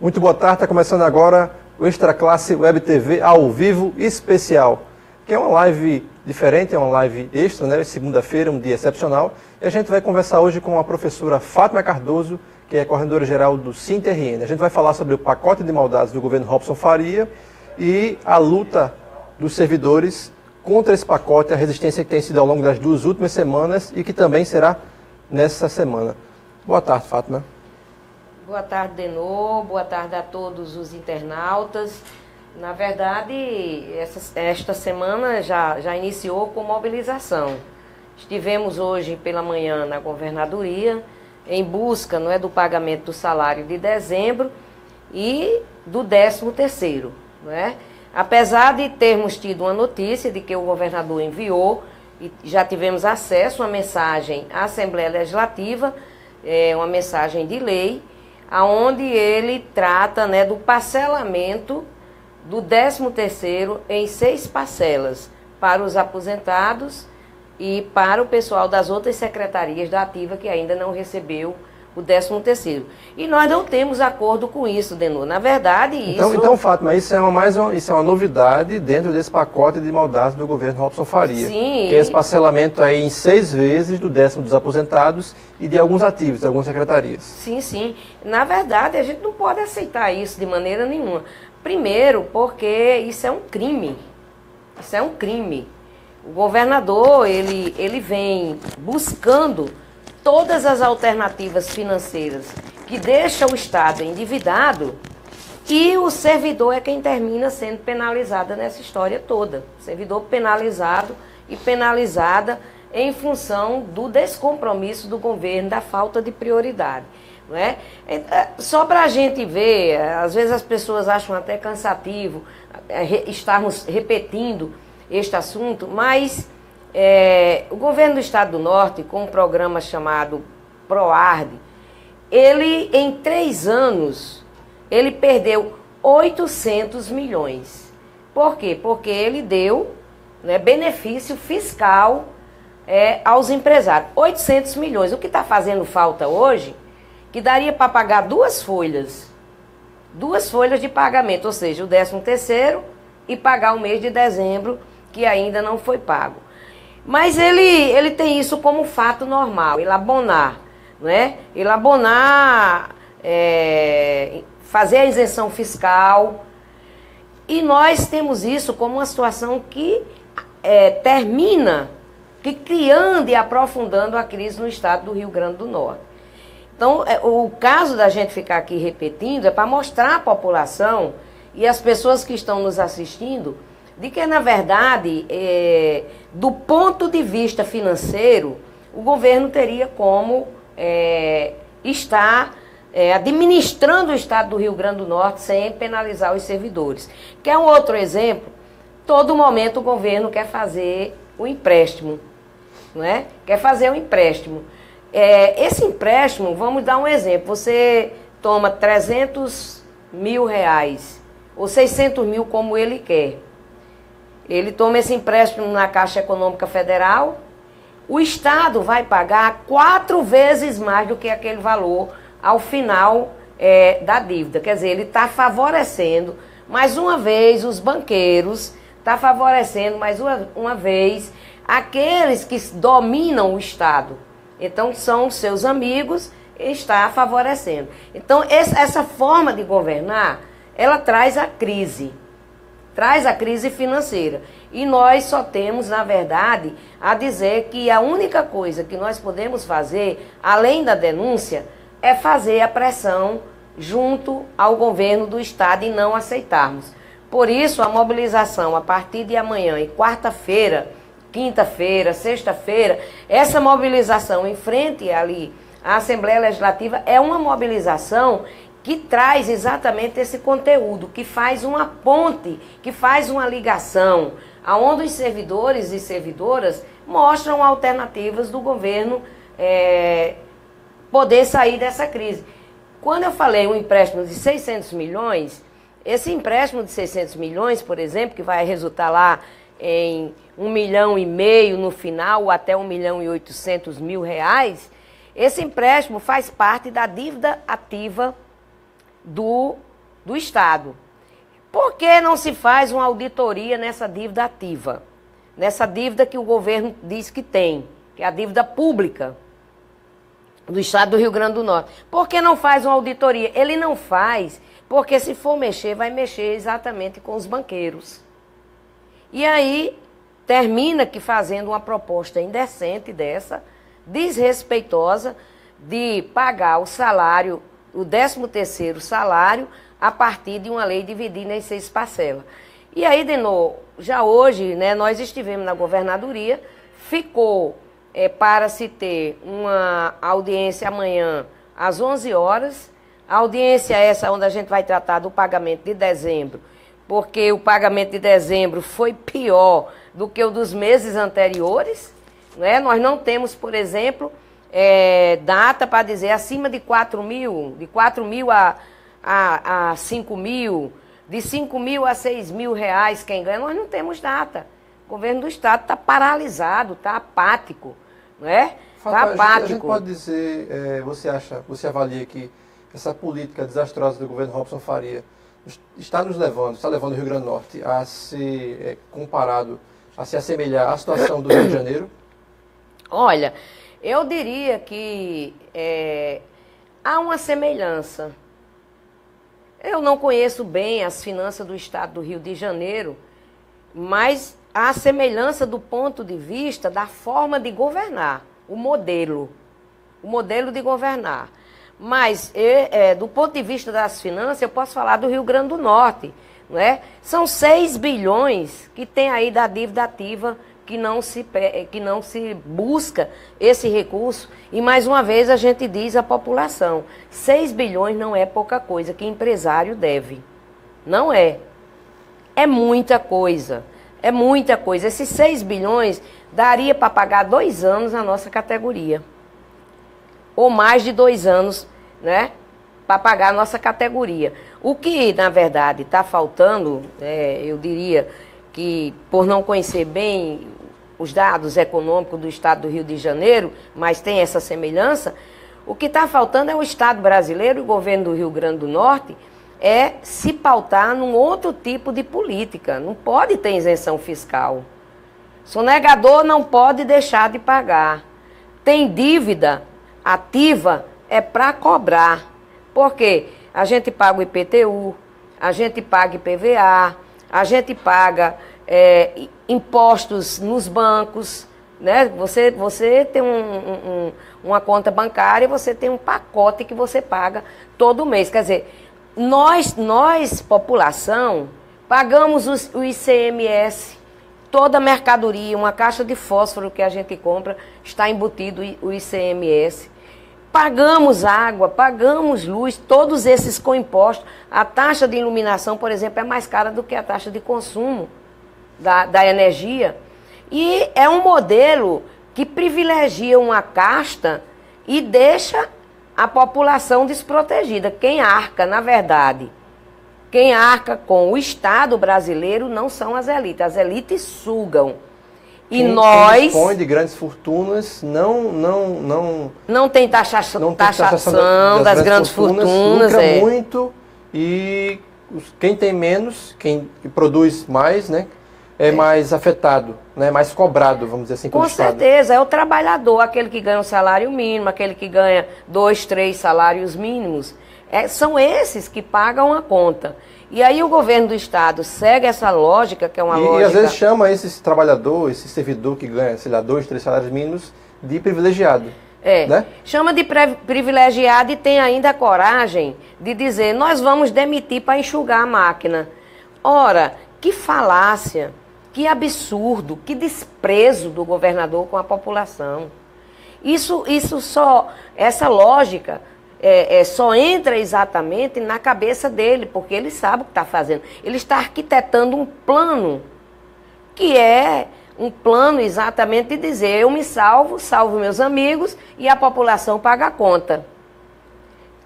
Muito boa tarde, está começando agora o Extra Classe Web TV ao vivo especial, que é uma live diferente, é uma live extra, né? Segunda-feira, um dia excepcional, e a gente vai conversar hoje com a professora Fátima Cardoso, que é coordenadora-geral do SINTRN. A gente vai falar sobre o pacote de maldades do governo Robson Faria e a luta dos servidores contra esse pacote, a resistência que tem sido ao longo das 2 últimas semanas e que também será nessa semana. Boa tarde, Fátima. Boa tarde, Denô. Boa tarde a todos os internautas. Na verdade, esta semana já iniciou com mobilização. Estivemos hoje pela manhã na governadoria em busca, não é, do pagamento do salário de dezembro e do 13º, não é? Apesar de termos tido uma notícia de que o governador enviou e já tivemos acesso a uma mensagem à Assembleia Legislativa, uma mensagem de lei, aonde ele trata, né, do parcelamento do 13º em 6 parcelas para os aposentados e para o pessoal das outras secretarias da ativa que ainda não recebeu o 13º. E nós não temos acordo com isso, Denô. Na verdade, isso... Então, Fátima, isso é uma novidade dentro desse pacote de maldades do governo Robson Faria. Sim. Que é esse parcelamento aí em 6 vezes do 10º dos aposentados e de alguns ativos, de algumas secretarias. Sim, sim. Na verdade, a gente não pode aceitar isso de maneira nenhuma. Primeiro, porque isso é um crime. Isso é um crime. O governador, ele vem buscando todas as alternativas financeiras que deixam o Estado endividado e o servidor é quem termina sendo penalizado nessa história toda. O servidor penalizado e penalizada em função do descompromisso do governo, da falta de prioridade. Não é? Só para a gente ver, às vezes as pessoas acham até cansativo estarmos repetindo este assunto, mas o governo do Estado do Norte, com um programa chamado PROARD, ele em 3 anos, ele perdeu 800 milhões. Por quê? Porque ele deu, né, benefício fiscal aos empresários. 800 milhões. O que está fazendo falta hoje, que daria para pagar 2 folhas. 2 folhas de pagamento, ou seja, o 13º e pagar o mês de dezembro, que ainda não foi pago. Mas ele tem isso como fato normal, ele abonar, não é? Ele abonar, fazer a isenção fiscal. E nós temos isso como uma situação que termina criando e aprofundando a crise no estado do Rio Grande do Norte. Então, o caso da gente ficar aqui repetindo é para mostrar à população e às pessoas que estão nos assistindo de que, na verdade, do ponto de vista financeiro, o governo teria como estar administrando o estado do Rio Grande do Norte sem penalizar os servidores. Quer um outro exemplo? Todo momento o governo quer fazer o empréstimo, não é? Quer fazer o empréstimo. Esse empréstimo, vamos dar um exemplo, você toma 300 mil reais, ou 600 mil como ele quer. Ele toma esse empréstimo na Caixa Econômica Federal, o Estado vai pagar 4 vezes mais do que aquele valor ao final da dívida. Quer dizer, ele está favorecendo, mais uma vez, os banqueiros, está favorecendo, mais uma vez, aqueles que dominam o Estado. Então, são seus amigos e está favorecendo. Então, essa forma de governar, ela traz a crise financeira. E nós só temos, na verdade, a dizer que a única coisa que nós podemos fazer, além da denúncia, é fazer a pressão junto ao governo do Estado e não aceitarmos. Por isso, a mobilização a partir de amanhã e quarta-feira, quinta-feira, sexta-feira, essa mobilização em frente ali à Assembleia Legislativa é uma mobilização que traz exatamente esse conteúdo, que faz uma ponte, que faz uma ligação, aonde os servidores e servidoras mostram alternativas do governo poder sair dessa crise. Quando eu falei um empréstimo de 600 milhões, esse empréstimo de 600 milhões, por exemplo, que vai resultar lá em 1,5 milhão no final, ou até 1.800.000 reais, esse empréstimo faz parte da dívida ativa do do Estado. Por que não se faz uma auditoria nessa dívida ativa? Nessa dívida que o governo diz que tem, que é a dívida pública do Estado do Rio Grande do Norte. Por que não faz uma auditoria? Ele não faz, porque se for mexer, vai mexer exatamente com os banqueiros. E aí, termina que fazendo uma proposta indecente dessa, desrespeitosa, de pagar o salário, o 13º salário, a partir de uma lei dividida em 6 parcelas. E aí, Denô, já hoje, né, nós estivemos na governadoria, ficou para se ter uma audiência amanhã às 11 horas, a audiência é essa onde a gente vai tratar do pagamento de dezembro, porque o pagamento de dezembro foi pior do que o dos meses anteriores, né? Nós não temos, por exemplo, data para dizer acima de 4 mil, de 4 mil a 5 mil, de 5 mil a 6 mil reais quem ganha, nós não temos data. O governo do Estado está paralisado, está apático, não é? Está apático. A gente pode dizer, você avalia que essa política desastrosa do governo Robson Faria está levando o Rio Grande do Norte a ser comparado, a se assemelhar à situação do Rio de Janeiro? Olha, eu diria que há uma semelhança. Eu não conheço bem as finanças do Estado do Rio de Janeiro, mas há semelhança do ponto de vista da forma de governar, o modelo de governar. Mas, do ponto de vista das finanças, eu posso falar do Rio Grande do Norte, não é? São 6 bilhões que tem aí da dívida ativa, que não se busca esse recurso. E, mais uma vez, a gente diz à população, 6 bilhões não é pouca coisa que empresário deve. Não é. É muita coisa. É muita coisa. Esses 6 bilhões daria para pagar 2 anos a nossa categoria. Ou mais de 2 anos, né, para pagar a nossa categoria. O que, na verdade, está faltando, eu diria que, por não conhecer bem os dados econômicos do Estado do Rio de Janeiro, mas tem essa semelhança, o que está faltando é o Estado brasileiro e o governo do Rio Grande do Norte se pautar num outro tipo de política. Não pode ter isenção fiscal. Sonegador não pode deixar de pagar. Tem dívida ativa, é para cobrar. Por quê? A gente paga o IPTU, a gente paga IPVA, a gente paga impostos nos bancos, né? Você tem uma conta bancária, você tem um pacote que você paga todo mês. Quer dizer, nós população, pagamos o ICMS, toda mercadoria, uma caixa de fósforo que a gente compra, está embutido o ICMS. Pagamos água, pagamos luz, todos esses com impostos. A taxa de iluminação, por exemplo, é mais cara do que a taxa de consumo da energia. E é um modelo que privilegia uma casta e deixa a população desprotegida. Quem arca, na verdade, quem arca com o Estado brasileiro não são as elites sugam. E quem dispõe de grandes fortunas não tem taxação das grandes fortunas lucra muito, e quem tem menos, quem produz mais, né, mais afetado, né, mais cobrado, vamos dizer assim, com certeza, é o trabalhador, aquele que ganha um salário mínimo, aquele que ganha 2, 3 salários mínimos, são esses que pagam a conta. E aí o governo do Estado segue essa lógica, que é uma lógica... E às vezes chama esse trabalhador, esse servidor que ganha, sei lá, 2, 3 salários mínimos, de privilegiado. Né? Chama de privilegiado e tem ainda a coragem de dizer, nós vamos demitir para enxugar a máquina. Ora, que falácia, que absurdo, que desprezo do governador com a população. Essa lógica... só entra exatamente na cabeça dele, porque ele sabe o que está fazendo. Ele está arquitetando um plano, que é um plano exatamente de dizer, eu me salvo meus amigos e a população paga a conta.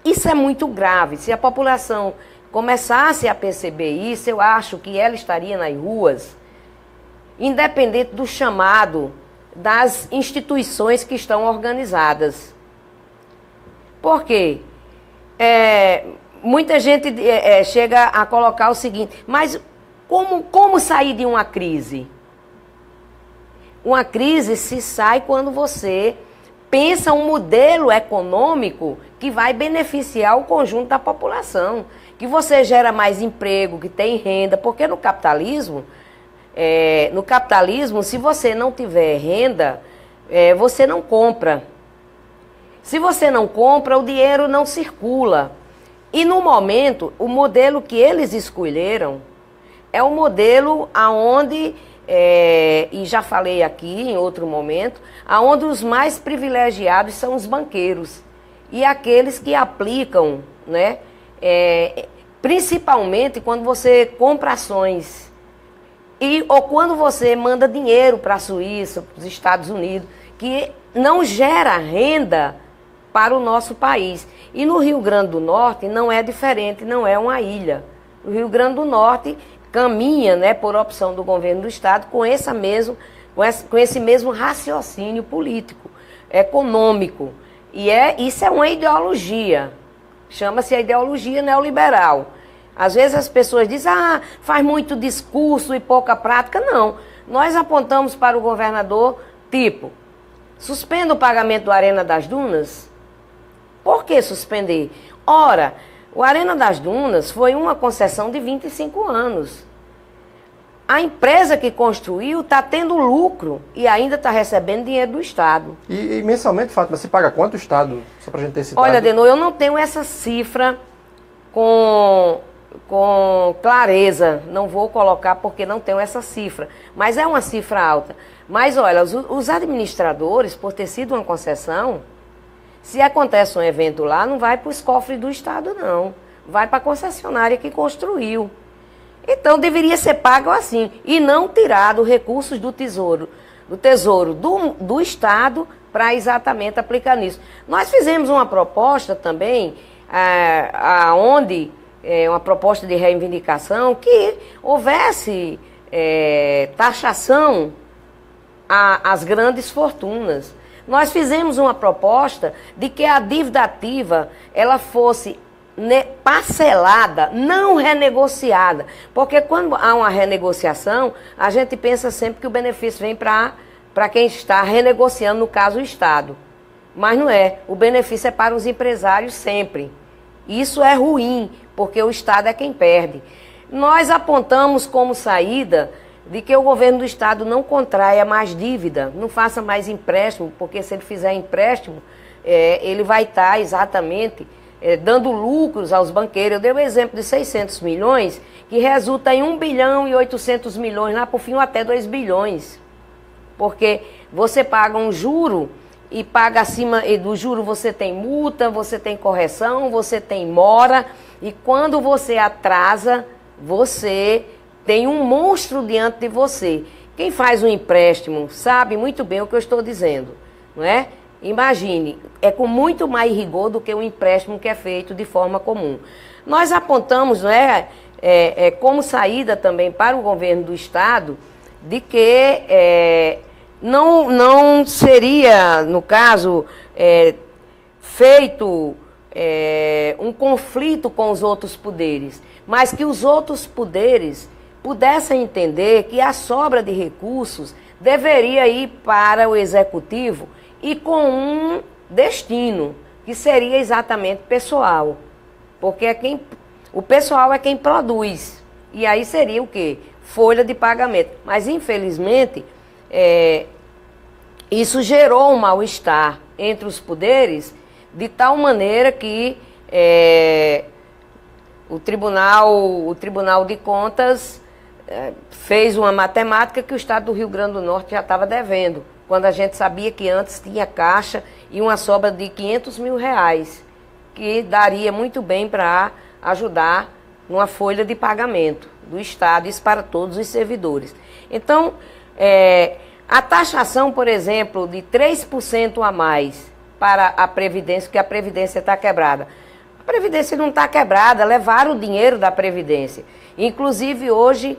Isso é muito grave. Se a população começasse a perceber isso, eu acho que ela estaria nas ruas, independente do chamado das instituições que estão organizadas. Por quê? muita gente chega a colocar o seguinte, mas como sair de uma crise? Uma crise se sai quando você pensa um modelo econômico que vai beneficiar o conjunto da população, que você gera mais emprego, que tem renda, porque no capitalismo, se você não tiver renda, você não compra. Se você não compra, o dinheiro não circula. E no momento, o modelo que eles escolheram é um modelo aonde, e já falei aqui em outro momento, aonde os mais privilegiados são os banqueiros e aqueles que aplicam, né, principalmente quando você compra ações ou quando você manda dinheiro para a Suíça, para os Estados Unidos, que não gera renda para o nosso país. E no Rio Grande do Norte não é diferente, não é uma ilha. O Rio Grande do Norte caminha, né, por opção do governo do Estado, com esse mesmo raciocínio político, econômico. E isso é uma ideologia, chama-se a ideologia neoliberal. Às vezes as pessoas dizem, faz muito discurso e pouca prática. Não, nós apontamos para o governador, tipo, suspenda o pagamento do Arena das Dunas. Por que suspender? Ora, o Arena das Dunas foi uma concessão de 25 anos. A empresa que construiu está tendo lucro e ainda está recebendo dinheiro do Estado. E mensalmente, Fátima, se paga quanto o Estado? Só para a gente ter esse dado. Olha, Adenor, eu não tenho essa cifra com clareza. Não vou colocar porque não tenho essa cifra. Mas é uma cifra alta. Mas, olha, os administradores, por ter sido uma concessão, se acontece um evento lá, não vai para os cofres do Estado, não. Vai para a concessionária que construiu. Então, deveria ser pago assim. E não tirado recursos do Tesouro do Estado para exatamente aplicar nisso. Nós fizemos uma proposta também, uma proposta de reivindicação, que houvesse taxação às grandes fortunas. Nós fizemos uma proposta de que a dívida ativa ela fosse parcelada, não renegociada. Porque quando há uma renegociação, a gente pensa sempre que o benefício vem para quem está renegociando, no caso o Estado. Mas não é. O benefício é para os empresários sempre. Isso é ruim, porque o Estado é quem perde. Nós apontamos como saída de que o governo do Estado não contraia mais dívida, não faça mais empréstimo, porque se ele fizer empréstimo, ele vai estar exatamente dando lucros aos banqueiros. Eu dei o exemplo de 600 milhões, que resulta em 1 bilhão e 800 milhões, lá por fim até 2 bilhões. Porque você paga um juro e paga acima do juro, você tem multa, você tem correção, você tem mora, e quando você atrasa, você tem um monstro diante de você. Quem faz um empréstimo sabe muito bem o que eu estou dizendo, não é? Imagine, é com muito mais rigor do que um empréstimo que é feito de forma comum. Nós apontamos, não é, como saída também para o governo do Estado, de que não seria, no caso, feito um conflito com os outros poderes, mas que os outros poderes pudessem entender que a sobra de recursos deveria ir para o Executivo e com um destino, que seria exatamente pessoal. Porque o pessoal é quem produz. E aí seria o quê? Folha de pagamento. Mas, infelizmente, isso gerou um mal-estar entre os poderes, de tal maneira que o Tribunal de Contas fez uma matemática que o Estado do Rio Grande do Norte já estava devendo, quando a gente sabia que antes tinha caixa e uma sobra de 500 mil reais, que daria muito bem para ajudar numa folha de pagamento do Estado, isso para todos os servidores. Então, a taxação, por exemplo, de 3% a mais para a Previdência, porque a Previdência está quebrada. A Previdência não está quebrada, levaram o dinheiro da Previdência. Inclusive, hoje,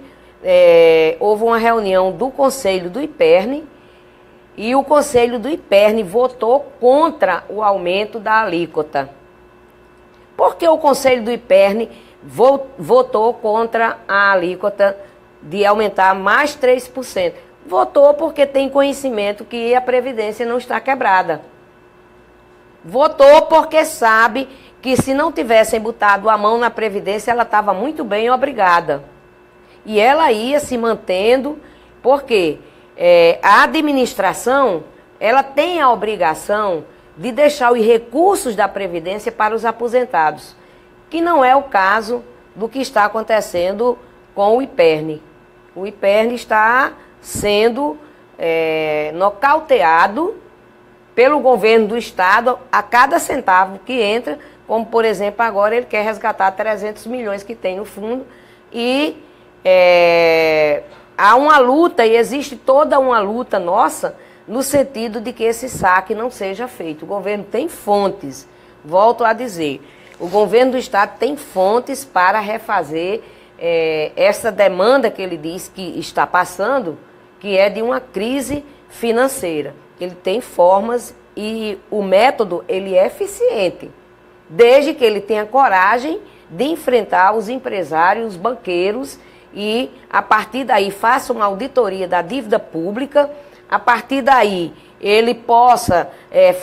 houve uma reunião do Conselho do IPERN, e o Conselho do IPERN votou contra o aumento da alíquota. Por que o Conselho do IPERN votou contra a alíquota de aumentar mais 3%? Votou porque tem conhecimento que a Previdência não está quebrada. Votou porque sabe que se não tivessem botado a mão na Previdência, ela estava muito bem obrigada. E ela ia se mantendo, porque a administração, ela tem a obrigação de deixar os recursos da Previdência para os aposentados, que não é o caso do que está acontecendo com o IPERN. O IPERN está sendo nocauteado pelo governo do Estado a cada centavo que entra, como, por exemplo, agora ele quer resgatar 300 milhões que tem no fundo, e há uma luta, e existe toda uma luta nossa, no sentido de que esse saque não seja feito. O governo tem fontes, volto a dizer, o governo do Estado tem fontes para refazer essa demanda que ele diz que está passando, que é de uma crise financeira. Ele tem formas e o método ele é eficiente, desde que ele tenha coragem de enfrentar os empresários, os banqueiros e, a partir daí, faça uma auditoria da dívida pública, a partir daí ele possa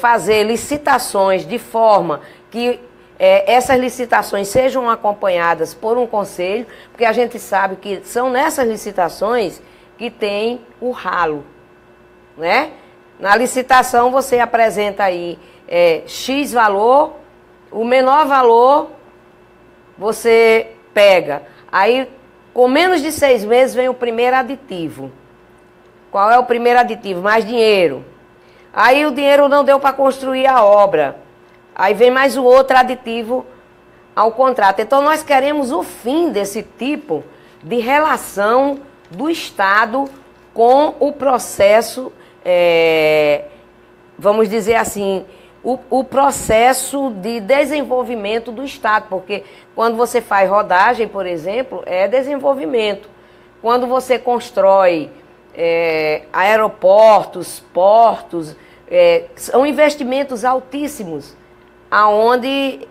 fazer licitações de forma que essas licitações sejam acompanhadas por um conselho, porque a gente sabe que são nessas licitações que tem o ralo, né? Na licitação você apresenta aí X valor, o menor valor você pega. Aí, com menos de 6 meses, vem o primeiro aditivo. Qual é o primeiro aditivo? Mais dinheiro. Aí o dinheiro não deu para construir a obra. Aí vem mais o outro aditivo ao contrato. Então nós queremos o fim desse tipo de relação do Estado com o processo, vamos dizer assim, o processo de desenvolvimento do Estado, porque quando você faz rodagem, por exemplo, é desenvolvimento. Quando você constrói aeroportos, portos, são investimentos altíssimos, aonde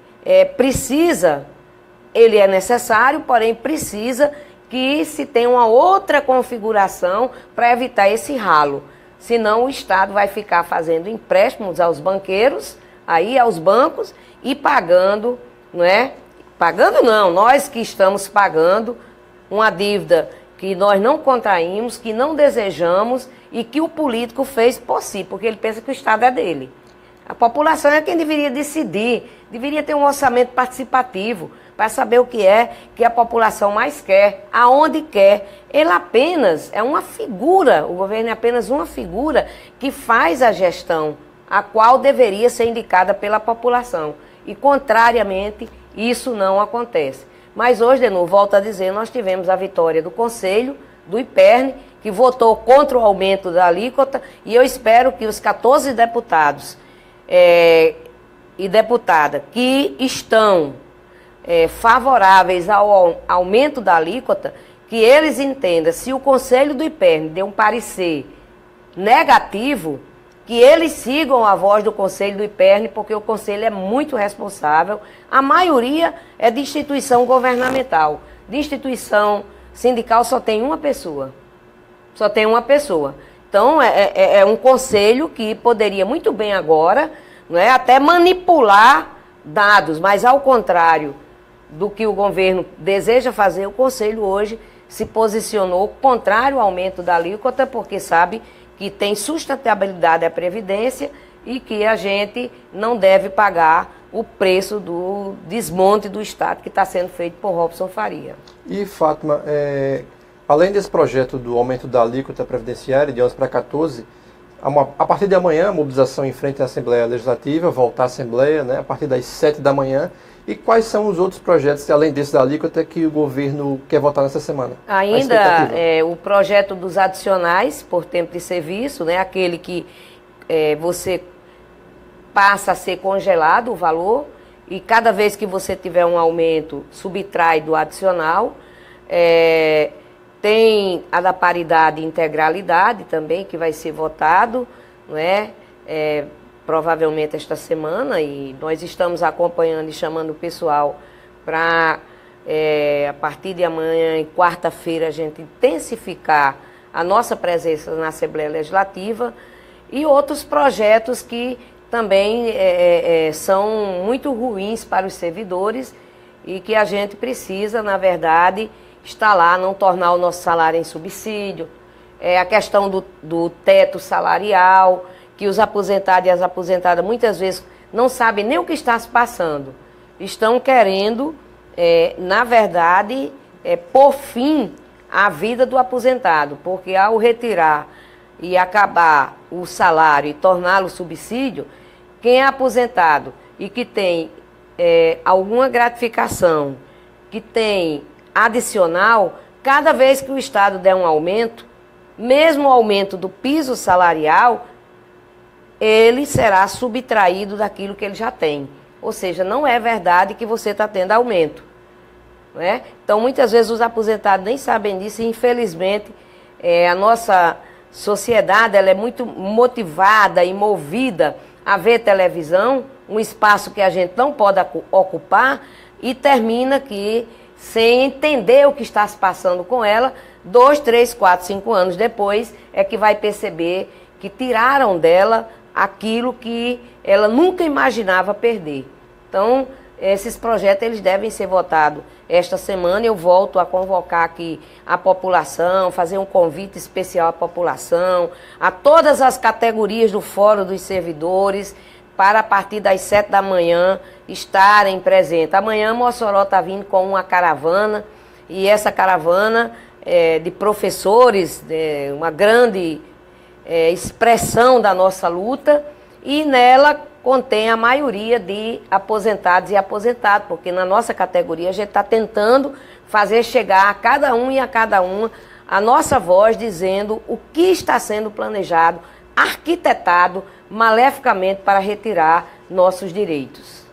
precisa, ele é necessário, porém precisa que se tenha uma outra configuração para evitar esse ralo. Senão o Estado vai ficar fazendo empréstimos aos banqueiros, aí aos bancos, e pagando, não é? Pagando não, nós que estamos pagando uma dívida que nós não contraímos, que não desejamos e que o político fez por si, porque ele pensa que o Estado é dele. A população é quem deveria decidir, deveria ter um orçamento participativo para saber o que é que a população mais quer, aonde quer. Ele apenas é uma figura, o governo é apenas uma figura que faz a gestão, a qual deveria ser indicada pela população. E, contrariamente, isso não acontece. Mas hoje, de novo, volto a dizer, nós tivemos a vitória do Conselho, do IPERN, que votou contra o aumento da alíquota, e eu espero que os 14 deputados e deputada que estão favoráveis ao aumento da alíquota, que eles entendam, se o Conselho do IPERN deu um parecer negativo, que eles sigam a voz do Conselho do IPERN, porque o Conselho é muito responsável. A maioria é de instituição governamental. De instituição sindical só tem uma pessoa. Só tem uma pessoa. Então, é um conselho que poderia muito bem agora, não é, até manipular dados, mas ao contrário do que o governo deseja fazer, o Conselho hoje se posicionou contrário ao aumento da alíquota, porque sabe que tem sustentabilidade à Previdência e que a gente não deve pagar o preço do desmonte do Estado que está sendo feito por Robson Faria. E, Fátima, além desse projeto do aumento da alíquota previdenciária de 11 para 14, a partir de amanhã, a mobilização em frente à Assembleia Legislativa, voltar à Assembleia, né, a partir das 7 da manhã. E quais são os outros projetos, além desse da alíquota, que o governo quer votar nessa semana? Ainda o projeto dos adicionais por tempo de serviço, né, aquele que você passa a ser congelado o valor, e cada vez que você tiver um aumento, subtrai do adicional. Tem a da paridade e integralidade também, que vai ser votado, não é? provavelmente esta semana, e nós estamos acompanhando e chamando o pessoal para, a partir de amanhã e quarta-feira, a gente intensificar a nossa presença na Assembleia Legislativa, e outros projetos que também são muito ruins para os servidores e que a gente precisa, na verdade, estar lá, não tornar o nosso salário em subsídio, a questão do teto salarial, que os aposentados e as aposentadas muitas vezes não sabem nem o que está se passando. Estão querendo, na verdade, pôr fim à vida do aposentado, porque ao retirar e acabar o salário e torná-lo subsídio, quem é aposentado e que tem alguma gratificação, que tem adicional, cada vez que o Estado der um aumento, mesmo o aumento do piso salarial, ele será subtraído daquilo que ele já tem. Ou seja, não é verdade que você está tendo aumento. Né? Então, muitas vezes os aposentados nem sabem disso e, infelizmente, a nossa sociedade ela é muito motivada e movida a ver televisão, um espaço que a gente não pode ocupar, e termina que, sem entender o que está se passando com ela, 2, 3, 4, 5 anos depois, é que vai perceber que tiraram dela aquilo que ela nunca imaginava perder. Então, esses projetos eles devem ser votados esta semana. Eu volto a convocar aqui a população, fazer um convite especial à população, a todas as categorias do Fórum dos Servidores, para a partir das 7 da manhã estarem presentes. Amanhã Mossoró está vindo com uma caravana, e essa caravana de professores, uma grande expressão da nossa luta, e nela contém a maioria de aposentados e aposentados, porque na nossa categoria a gente está tentando fazer chegar a cada um e a cada uma a nossa voz, dizendo o que está sendo planejado, arquitetado maleficamente para retirar nossos direitos.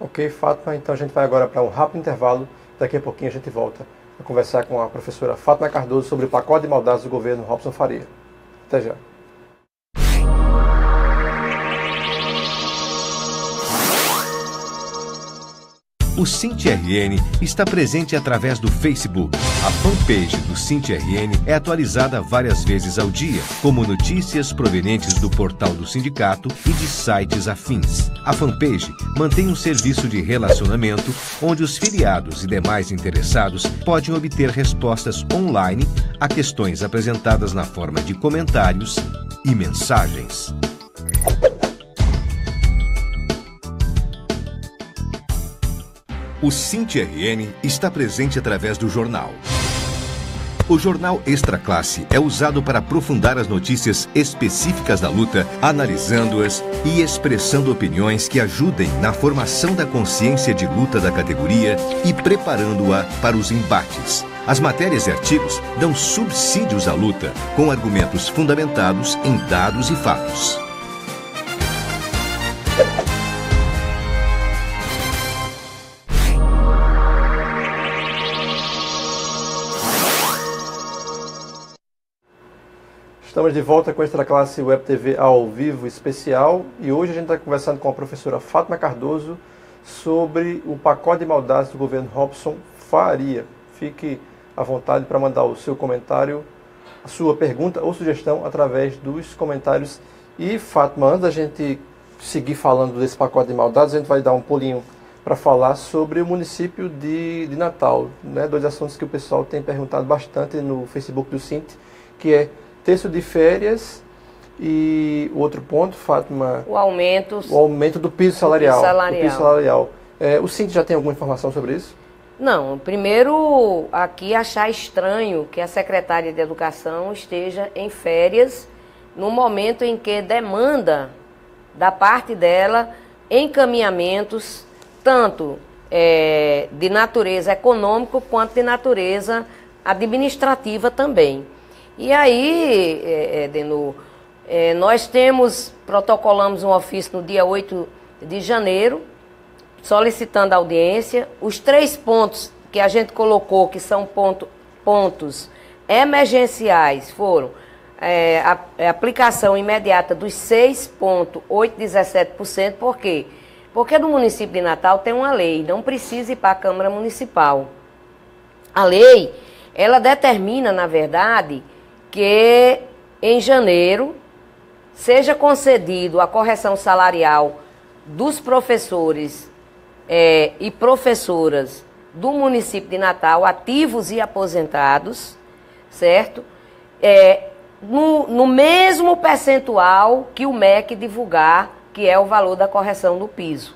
Ok, Fátima, então a gente vai agora para um rápido intervalo. Daqui a pouquinho a gente volta a conversar com a professora Fátima Cardoso sobre o pacote de maldades do governo Robson Faria. Até já. O SINT-RN está presente através do Facebook. A fanpage do SINT-RN é atualizada várias vezes ao dia, como notícias provenientes do portal do sindicato e de sites afins. A fanpage mantém um serviço de relacionamento onde os filiados e demais interessados podem obter respostas online a questões apresentadas na forma de comentários e mensagens. O SINT-RN está presente através do jornal. O jornal Extra Classe é usado para aprofundar as notícias específicas da luta, analisando-as e expressando opiniões que ajudem na formação da consciência de luta da categoria e preparando-a para os embates. As matérias e artigos dão subsídios à luta, com argumentos fundamentados em dados e fatos. Estamos de volta com a Extra Classe Web TV ao vivo especial, e hoje a gente está conversando com a professora Fátima Cardoso sobre o pacote de maldades do governo Robson Faria. Fique à vontade para mandar o seu comentário, a sua pergunta ou sugestão através dos comentários. E Fátima, antes da gente seguir falando desse pacote de maldades, a gente vai dar um pulinho para falar sobre o município de Natal, né? 2 assuntos que o pessoal tem perguntado bastante no Facebook do SINT, que é terço de férias e o outro ponto, Fátima... O aumento do piso salarial. O SINT já tem alguma informação sobre isso? Não. Primeiro, aqui achar estranho que a secretária de Educação esteja em férias no momento em que demanda da parte dela encaminhamentos tanto de natureza econômica quanto de natureza administrativa também. E aí, nós protocolamos um ofício no dia 8 de janeiro, solicitando audiência. Os 3 pontos que a gente colocou, que são pontos emergenciais, foram aplicação imediata dos 6,817%. Por quê? Porque no município de Natal tem uma lei, não precisa ir para a Câmara Municipal. A lei, ela determina, na verdade, que em janeiro seja concedido a correção salarial dos professores e professoras do município de Natal, ativos e aposentados, certo? No mesmo percentual que o MEC divulgar, que é o valor da correção do piso.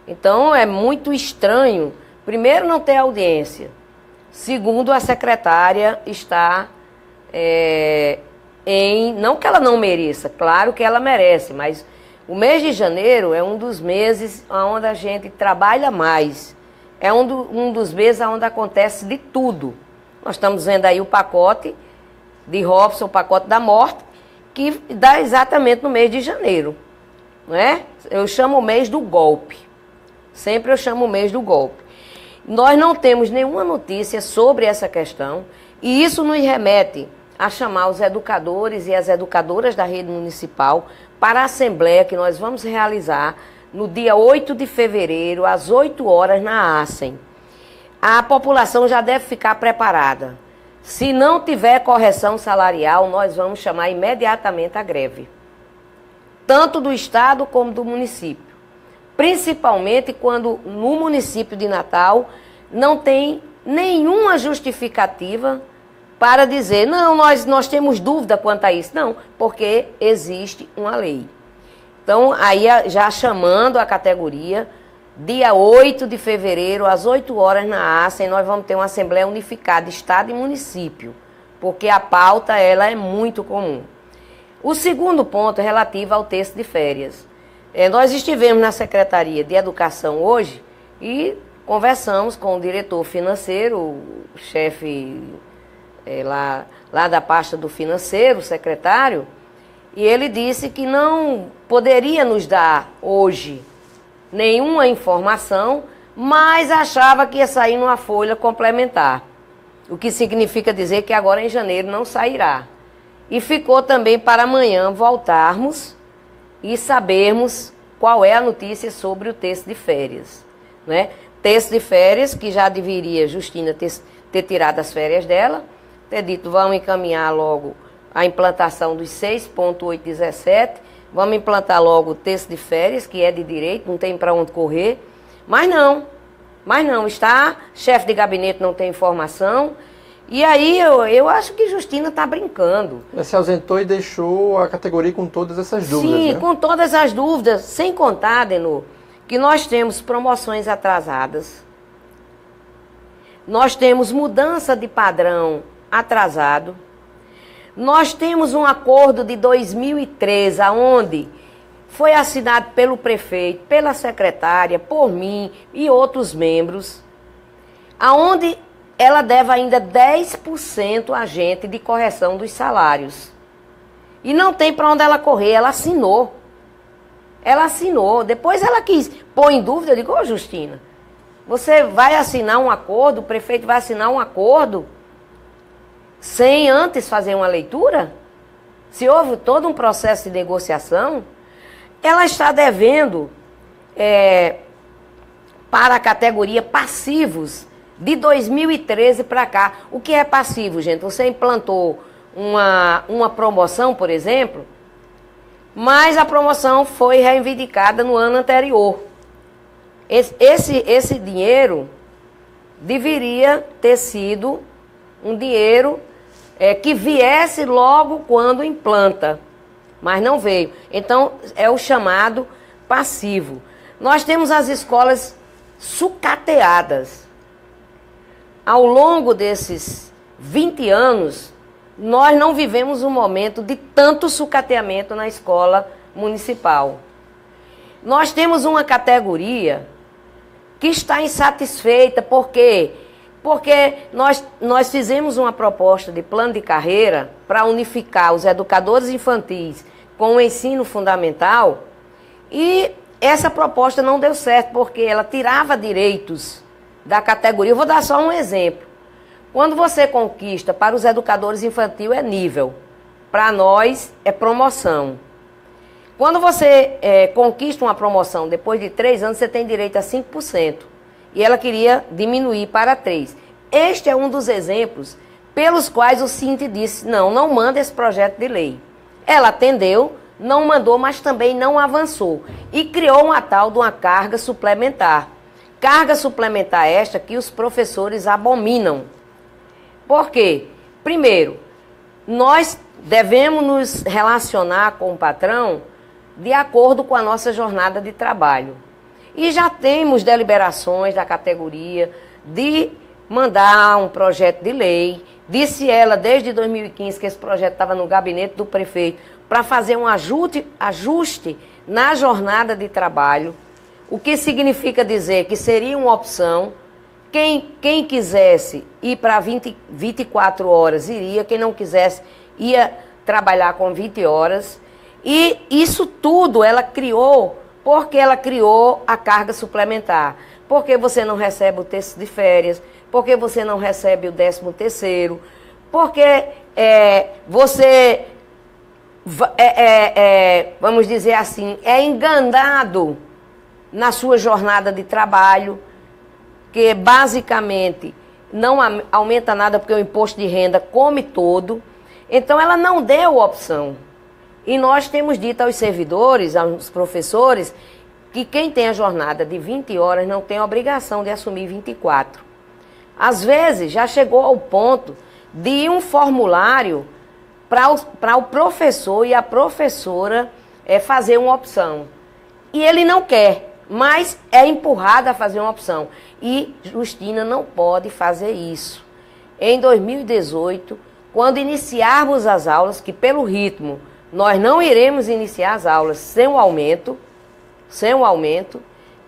Então, é muito estranho, primeiro, não ter audiência. Segundo, a secretária está não que ela não mereça, claro que ela merece, mas o mês de janeiro é um dos meses onde a gente trabalha mais. É um dos meses onde acontece de tudo. Nós estamos vendo aí o pacote de Robson, o pacote da morte, que dá exatamente no mês de janeiro. Não é? Eu chamo o mês do golpe. Sempre eu chamo o mês do golpe. Nós não temos nenhuma notícia sobre essa questão e isso nos remete a chamar os educadores e as educadoras da rede municipal para a assembleia que nós vamos realizar no dia 8 de fevereiro, às 8 horas, na ASEM. A população já deve ficar preparada. Se não tiver correção salarial, nós vamos chamar imediatamente a greve. Tanto do Estado como do município. Principalmente quando no município de Natal não tem nenhuma justificativa para dizer, não, nós temos dúvida quanto a isso. Não, porque existe uma lei. Então, aí já chamando a categoria, dia 8 de fevereiro, às 8 horas na ASEM, nós vamos ter uma Assembleia Unificada, Estado e Município, porque a pauta ela é muito comum. O segundo ponto é relativo ao texto de férias. Nós estivemos na Secretaria de Educação hoje e conversamos com o diretor financeiro, o chefe lá da pasta do financeiro, o secretário, e ele disse que não poderia nos dar hoje nenhuma informação, mas achava que ia sair numa folha complementar, o que significa dizer que agora em janeiro não sairá. E ficou também para amanhã voltarmos e sabermos qual é a notícia sobre o texto de férias. Né? Texto de férias que já deveria Justina ter tirado as férias dela, ter dito, vamos encaminhar logo a implantação dos 6,817, vamos implantar logo o texto de férias, que é de direito, não tem para onde correr. Mas não, chefe de gabinete não tem informação. E aí eu acho que Justina está brincando. Ela se ausentou e deixou a categoria com todas essas dúvidas. Sim, né? Com todas as dúvidas, sem contar, Denô, que nós temos promoções atrasadas, nós temos mudança de padrão atrasado, nós temos um acordo de 2013, onde foi assinado pelo prefeito, pela secretária, por mim e outros membros, aonde ela deve ainda 10% a gente de correção dos salários. E não tem para onde ela correr, ela assinou. Ela assinou, depois ela quis pôr em dúvida, eu digo, ô Justina, você vai assinar um acordo, o prefeito vai assinar um acordo sem antes fazer uma leitura? Se houve todo um processo de negociação, ela está devendo para a categoria passivos de 2013 para cá. O que é passivo, gente? Você implantou uma promoção, por exemplo, mas a promoção foi reivindicada no ano anterior. Esse dinheiro deveria ter sido um dinheiro que viesse logo quando implanta, mas não veio. Então, é o chamado passivo. Nós temos as escolas sucateadas. Ao longo desses 20 anos, nós não vivemos um momento de tanto sucateamento na escola municipal. Nós temos uma categoria que está insatisfeita, por quê? Porque nós fizemos uma proposta de plano de carreira para unificar os educadores infantis com o ensino fundamental e essa proposta não deu certo porque ela tirava direitos da categoria. Eu vou dar só um exemplo. Quando você conquista para os educadores infantis é nível. para nós, é promoção. Quando você conquista uma promoção, depois de 3 anos, você tem direito a 5%. E ela queria diminuir para 3%. Este é um dos exemplos pelos quais o Cinti disse, não manda esse projeto de lei. Ela atendeu, não mandou, mas também não avançou. E criou uma tal de uma carga suplementar. Carga suplementar esta que os professores abominam. Por quê? Primeiro, nós devemos nos relacionar com o patrão de acordo com a nossa jornada de trabalho. E já temos deliberações da categoria de mandar um projeto de lei. Disse ela, desde 2015, que esse projeto estava no gabinete do prefeito, para fazer um ajuste na jornada de trabalho, o que significa dizer que seria uma opção. Quem quisesse ir para 24 horas iria, quem não quisesse ia trabalhar com 20 horas. E isso tudo ela criou, porque ela criou a carga suplementar. Porque você não recebe o terço de férias, porque você não recebe o 13º, porque você, vamos dizer assim, é enganado na sua jornada de trabalho, que basicamente não aumenta nada porque o imposto de renda come todo. Então ela não deu opção. E nós temos dito aos servidores, aos professores, que quem tem a jornada de 20 horas não tem a obrigação de assumir 24. Às vezes já chegou ao ponto de ir um formulário para o professor e a professora fazer uma opção. E ele não quer, mas é empurrado a fazer uma opção. E Justina não pode fazer isso. Em 2018, quando iniciarmos as aulas, que pelo ritmo nós não iremos iniciar as aulas sem o aumento,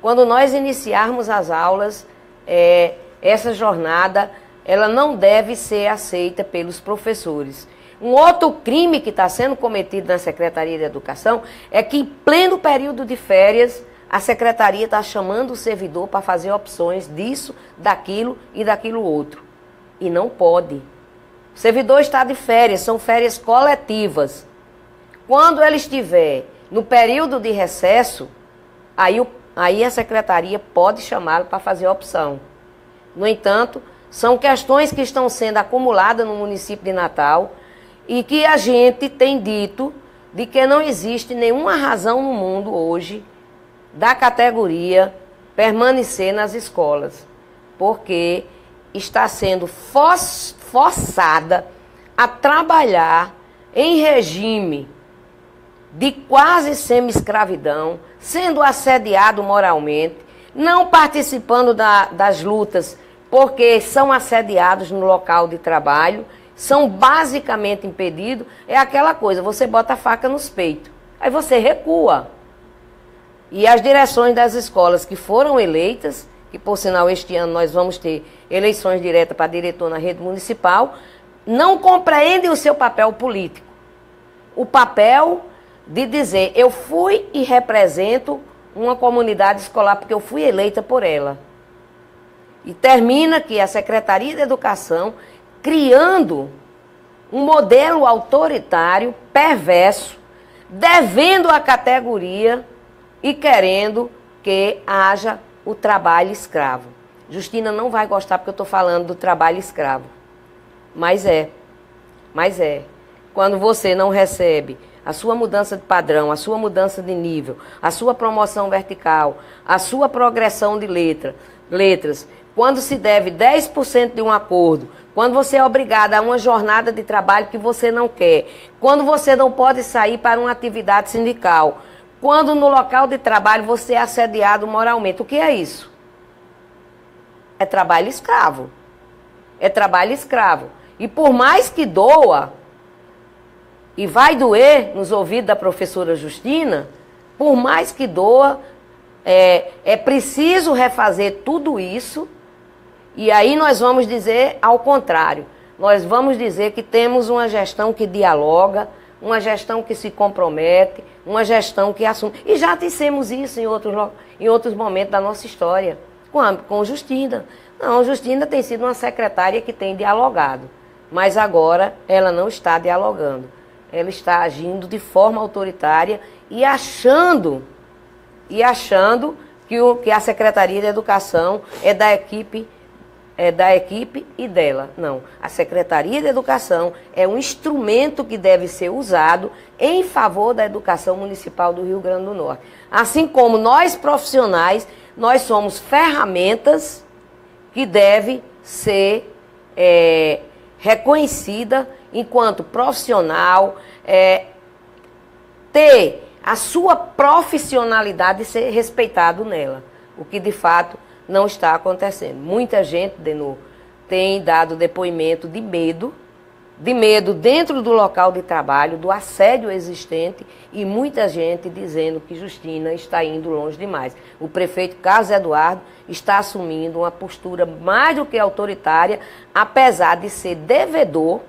quando nós iniciarmos as aulas, essa jornada ela não deve ser aceita pelos professores. Um outro crime que está sendo cometido na Secretaria de Educação é que, em pleno período de férias, a Secretaria está chamando o servidor para fazer opções disso, daquilo e daquilo outro. E não pode. O servidor está de férias, são férias coletivas. Quando ele estiver no período de recesso, aí a Secretaria pode chamá-lo para fazer opção. No entanto, são questões que estão sendo acumuladas no município de Natal e que a gente tem dito de que não existe nenhuma razão no mundo hoje da categoria permanecer nas escolas, porque está sendo forçada a trabalhar em regime de quase semi-escravidão, sendo assediado moralmente, não participando das lutas, porque são assediados no local de trabalho, são basicamente impedidos. É aquela coisa, você bota a faca nos peitos, aí você recua. E as direções das escolas que foram eleitas, que por sinal este ano nós vamos ter eleições diretas para diretor na rede municipal, não compreendem o seu papel político. O papel de dizer, eu fui e represento uma comunidade escolar porque eu fui eleita por ela. E termina que a Secretaria de Educação criando um modelo autoritário, perverso, devendo à categoria e querendo que haja o trabalho escravo. Justina não vai gostar porque eu estou falando do trabalho escravo. Mas é. Quando você não recebe a sua mudança de padrão, a sua mudança de nível, a sua promoção vertical, a sua progressão de letras, quando se deve 10% de um acordo, quando você é obrigado a uma jornada de trabalho que você não quer, quando você não pode sair para uma atividade sindical, quando no local de trabalho você é assediado moralmente. O que é isso? É trabalho escravo. É trabalho escravo. E por mais que doa, e vai doer nos ouvidos da professora Justina, por mais que doa, é preciso refazer tudo isso. E aí nós vamos dizer ao contrário. Nós vamos dizer que temos uma gestão que dialoga, uma gestão que se compromete, uma gestão que assume. E já dissemos isso em outros momentos da nossa história, com Justina. Não, Justina tem sido uma secretária que tem dialogado, mas agora ela não está dialogando. ela está agindo de forma autoritária e achando que a Secretaria de Educação é da equipe e dela. Não, a Secretaria de Educação é um instrumento que deve ser usado em favor da educação municipal do Rio Grande do Norte. Assim como nós profissionais, nós somos ferramentas que devem ser reconhecida enquanto profissional, ter a sua profissionalidade ser respeitado nela, o que de fato não está acontecendo. Muita gente, Denô, tem dado depoimento de medo dentro do local de trabalho, do assédio existente, e muita gente dizendo que Justina está indo longe demais. O prefeito Carlos Eduardo está assumindo uma postura mais do que autoritária, apesar de ser devedor,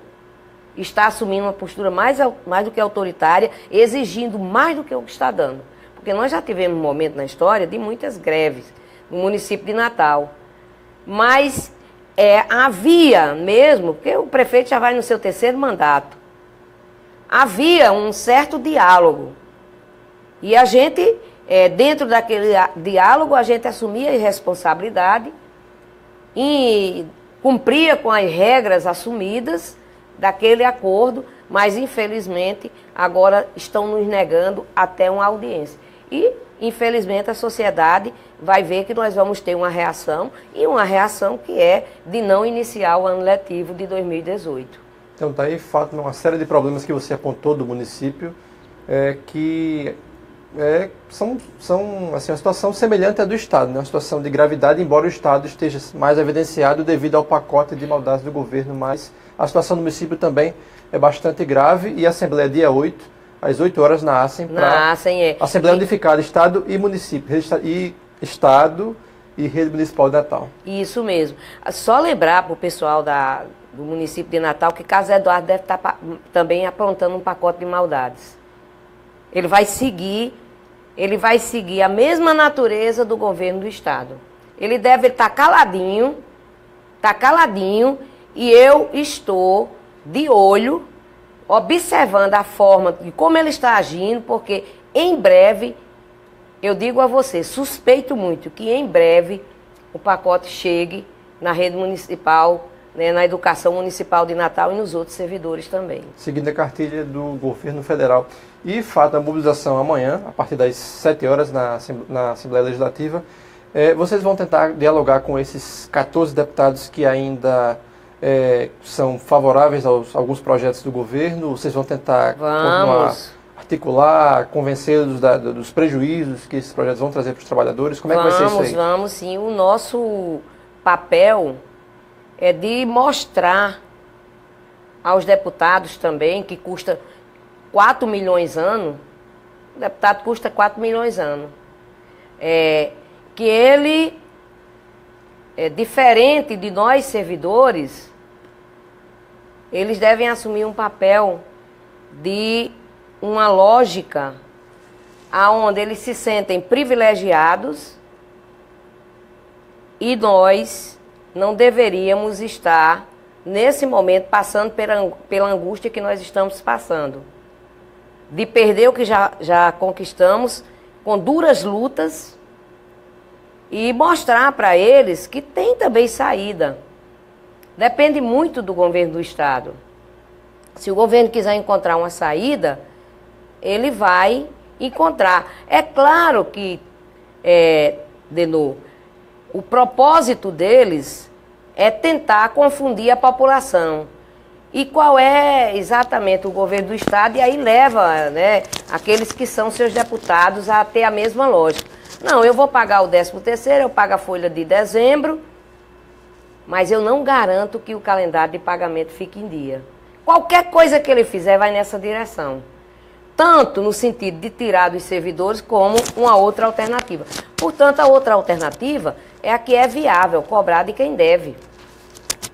está assumindo uma postura mais do que autoritária, exigindo mais do que o que está dando. Porque nós já tivemos um momento na história de muitas greves no município de Natal. Mas havia mesmo, porque o prefeito já vai no seu 3º mandato, havia um certo diálogo. E a gente, dentro daquele diálogo, a gente assumia a responsabilidade e cumpria com as regras assumidas daquele acordo, mas infelizmente agora estão nos negando até uma audiência. E infelizmente a sociedade vai ver que nós vamos ter uma reação, e uma reação que é de não iniciar o ano letivo de 2018. Então está aí, Fátima, uma série de problemas que você apontou do município, que são assim, uma situação semelhante à do Estado, né? Uma situação de gravidade, embora o Estado esteja mais evidenciado devido ao pacote de maldades do governo, mas a situação do município também é bastante grave, e a Assembleia dia 8, às 8 horas na ASEM, para Assembleia Unificada, Estado e Município, Estado e Rede Municipal de Natal. Isso mesmo. Só lembrar para o pessoal do município de Natal que Carlos Eduardo deve estar também aprontando um pacote de maldades. Ele vai seguir a mesma natureza do governo do Estado. Ele deve estar caladinho, e eu estou de olho, observando a forma de como ele está agindo, porque em breve, eu digo a você, suspeito muito que em breve o pacote chegue na rede municipal, né, na educação municipal de Natal e nos outros servidores também. Seguindo a cartilha do governo federal. E fato a mobilização amanhã, a partir das 7 horas na Assembleia Legislativa. Vocês vão tentar dialogar com esses 14 deputados que ainda são favoráveis a alguns projetos do governo? Vocês vão tentar continuar, articular, convencê-los dos prejuízos que esses projetos vão trazer para os trabalhadores? Como é que vai ser isso aí? Vamos sim. O nosso papel é de mostrar aos deputados também, que custa 4 milhões ano, o deputado custa 4 milhões ano, que ele, diferente de nós servidores, eles devem assumir um papel de uma lógica aonde eles se sentem privilegiados, e nós não deveríamos estar, nesse momento, passando pela angústia que nós estamos passando. De perder o que já conquistamos com duras lutas, e mostrar para eles que tem também saída. Depende muito do governo do Estado. Se o governo quiser encontrar uma saída, ele vai encontrar. É claro que, Denô, o propósito deles é tentar confundir a população. E qual é exatamente o governo do Estado? E aí leva, né, aqueles que são seus deputados a ter a mesma lógica. Não, eu vou pagar o 13º, eu pago a folha de dezembro, mas eu não garanto que o calendário de pagamento fique em dia. Qualquer coisa que ele fizer vai nessa direção. Tanto no sentido de tirar dos servidores, como uma outra alternativa. Portanto, a outra alternativa é a que é viável, cobrar de quem deve.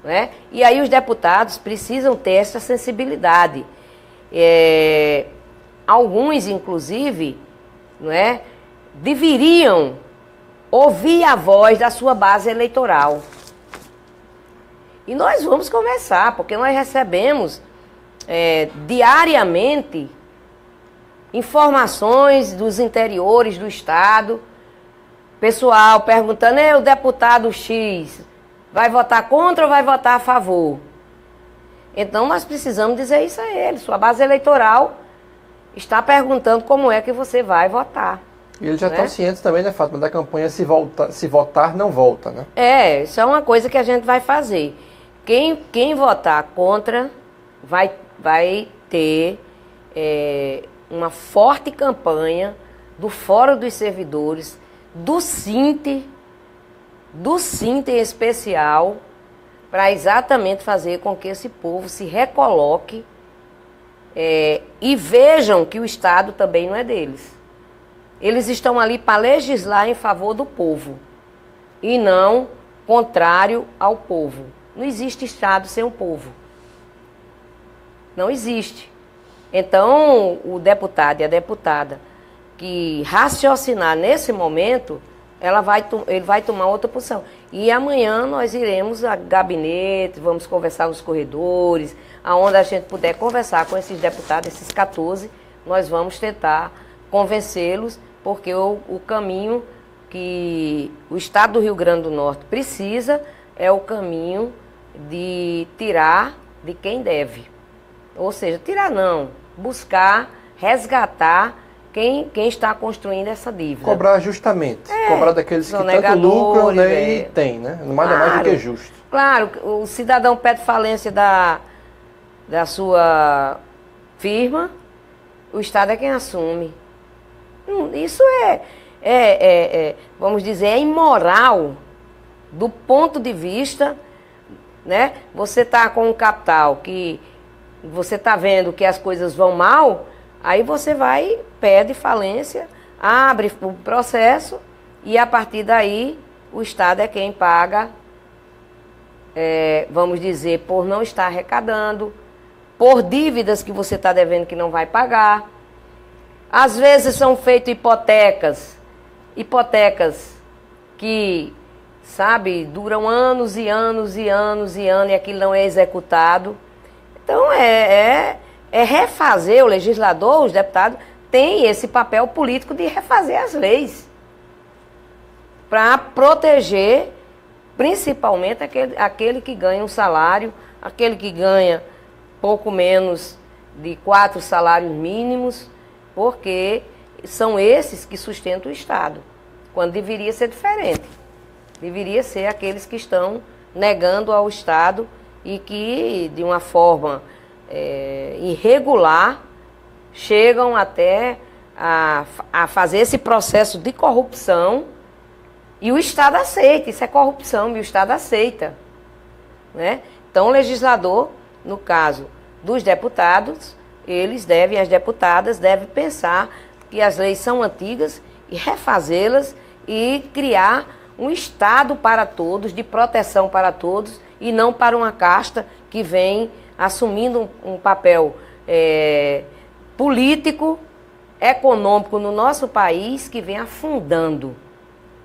Né? E aí os deputados precisam ter essa sensibilidade. Alguns, inclusive, não é, deveriam ouvir a voz da sua base eleitoral. E nós vamos conversar, porque nós recebemos diariamente informações dos interiores do estado, pessoal perguntando, o deputado X vai votar contra ou vai votar a favor? Então nós precisamos dizer isso a ele. Sua base eleitoral está perguntando como é que você vai votar. E eles já estão cientes também, né, Fátima, da campanha se votar, não volta, né? Isso é uma coisa que a gente vai fazer. Quem votar contra vai ter uma forte campanha do Fórum dos Servidores, do Sinte em especial, para exatamente fazer com que esse povo se recoloque e vejam que o Estado também não é deles. Eles estão ali para legislar em favor do povo e não contrário ao povo. Não existe Estado sem o povo. Não existe. Então, o deputado e a deputada que raciocinar nesse momento, ele vai tomar outra posição. E amanhã nós iremos a gabinete, vamos conversar nos corredores, aonde a gente puder conversar com esses deputados, esses 14, nós vamos tentar convencê-los, porque o caminho que o Estado do Rio Grande do Norte precisa é o caminho de tirar de quem deve. Ou seja, tirar não, buscar, resgatar quem está construindo essa dívida. Cobrar justamente. Cobrar daqueles que tanto lucram, né, e tem, né? Não mais do que justo. Claro, o cidadão pede falência da sua firma, o Estado é quem assume. Isso vamos dizer, é imoral do ponto de vista, né? Você está com um capital que você está vendo que as coisas vão mal, aí você vai, pede falência, abre o processo e a partir daí o Estado é quem paga, vamos dizer, por não estar arrecadando, por dívidas que você está devendo que não vai pagar. Às vezes são feitas hipotecas que, sabe, duram anos e anos e anos e anos e aquilo não é executado. Então refazer, o legislador, os deputados, tem esse papel político de refazer as leis para proteger principalmente aquele que ganha um salário, aquele que ganha pouco menos de 4 salários mínimos, porque são esses que sustentam o Estado, quando deveria ser diferente. Deveria ser aqueles que estão negando ao Estado e que, de uma forma irregular, chegam até a fazer esse processo de corrupção e o Estado aceita. Isso é corrupção e o Estado aceita, né? Então, o legislador, no caso dos deputados, as deputadas devem pensar que as leis são antigas e refazê-las e criar um Estado para todos, de proteção para todos e não para uma casta que vem assumindo um papel político, econômico no nosso país que vem afundando.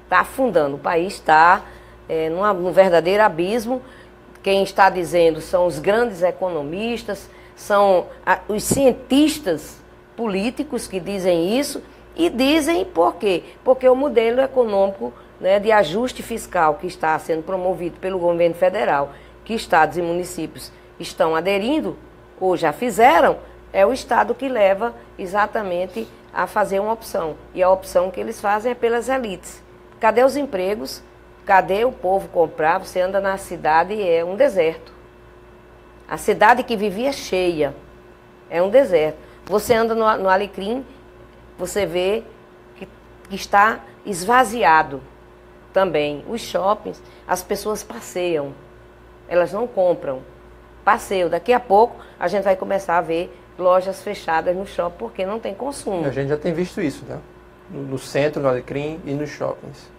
Está afundando. O país está num verdadeiro abismo. Quem está dizendo são os grandes economistas, são os cientistas políticos que dizem isso, e dizem por quê? Porque o modelo econômico, né, de ajuste fiscal que está sendo promovido pelo governo federal, que estados e municípios estão aderindo, ou já fizeram, é o Estado que leva exatamente a fazer uma opção. E a opção que eles fazem é pelas elites. Cadê os empregos? Cadê o povo comprar? Você anda na cidade e é um deserto. A cidade que vivia cheia é um deserto. Você anda no Alecrim, você vê que está esvaziado também. Os shoppings, as pessoas passeiam, elas não compram, passeiam. Daqui a pouco a gente vai começar a ver lojas fechadas no shopping porque não tem consumo. A gente já tem visto isso, né? No centro, no Alecrim e nos shoppings.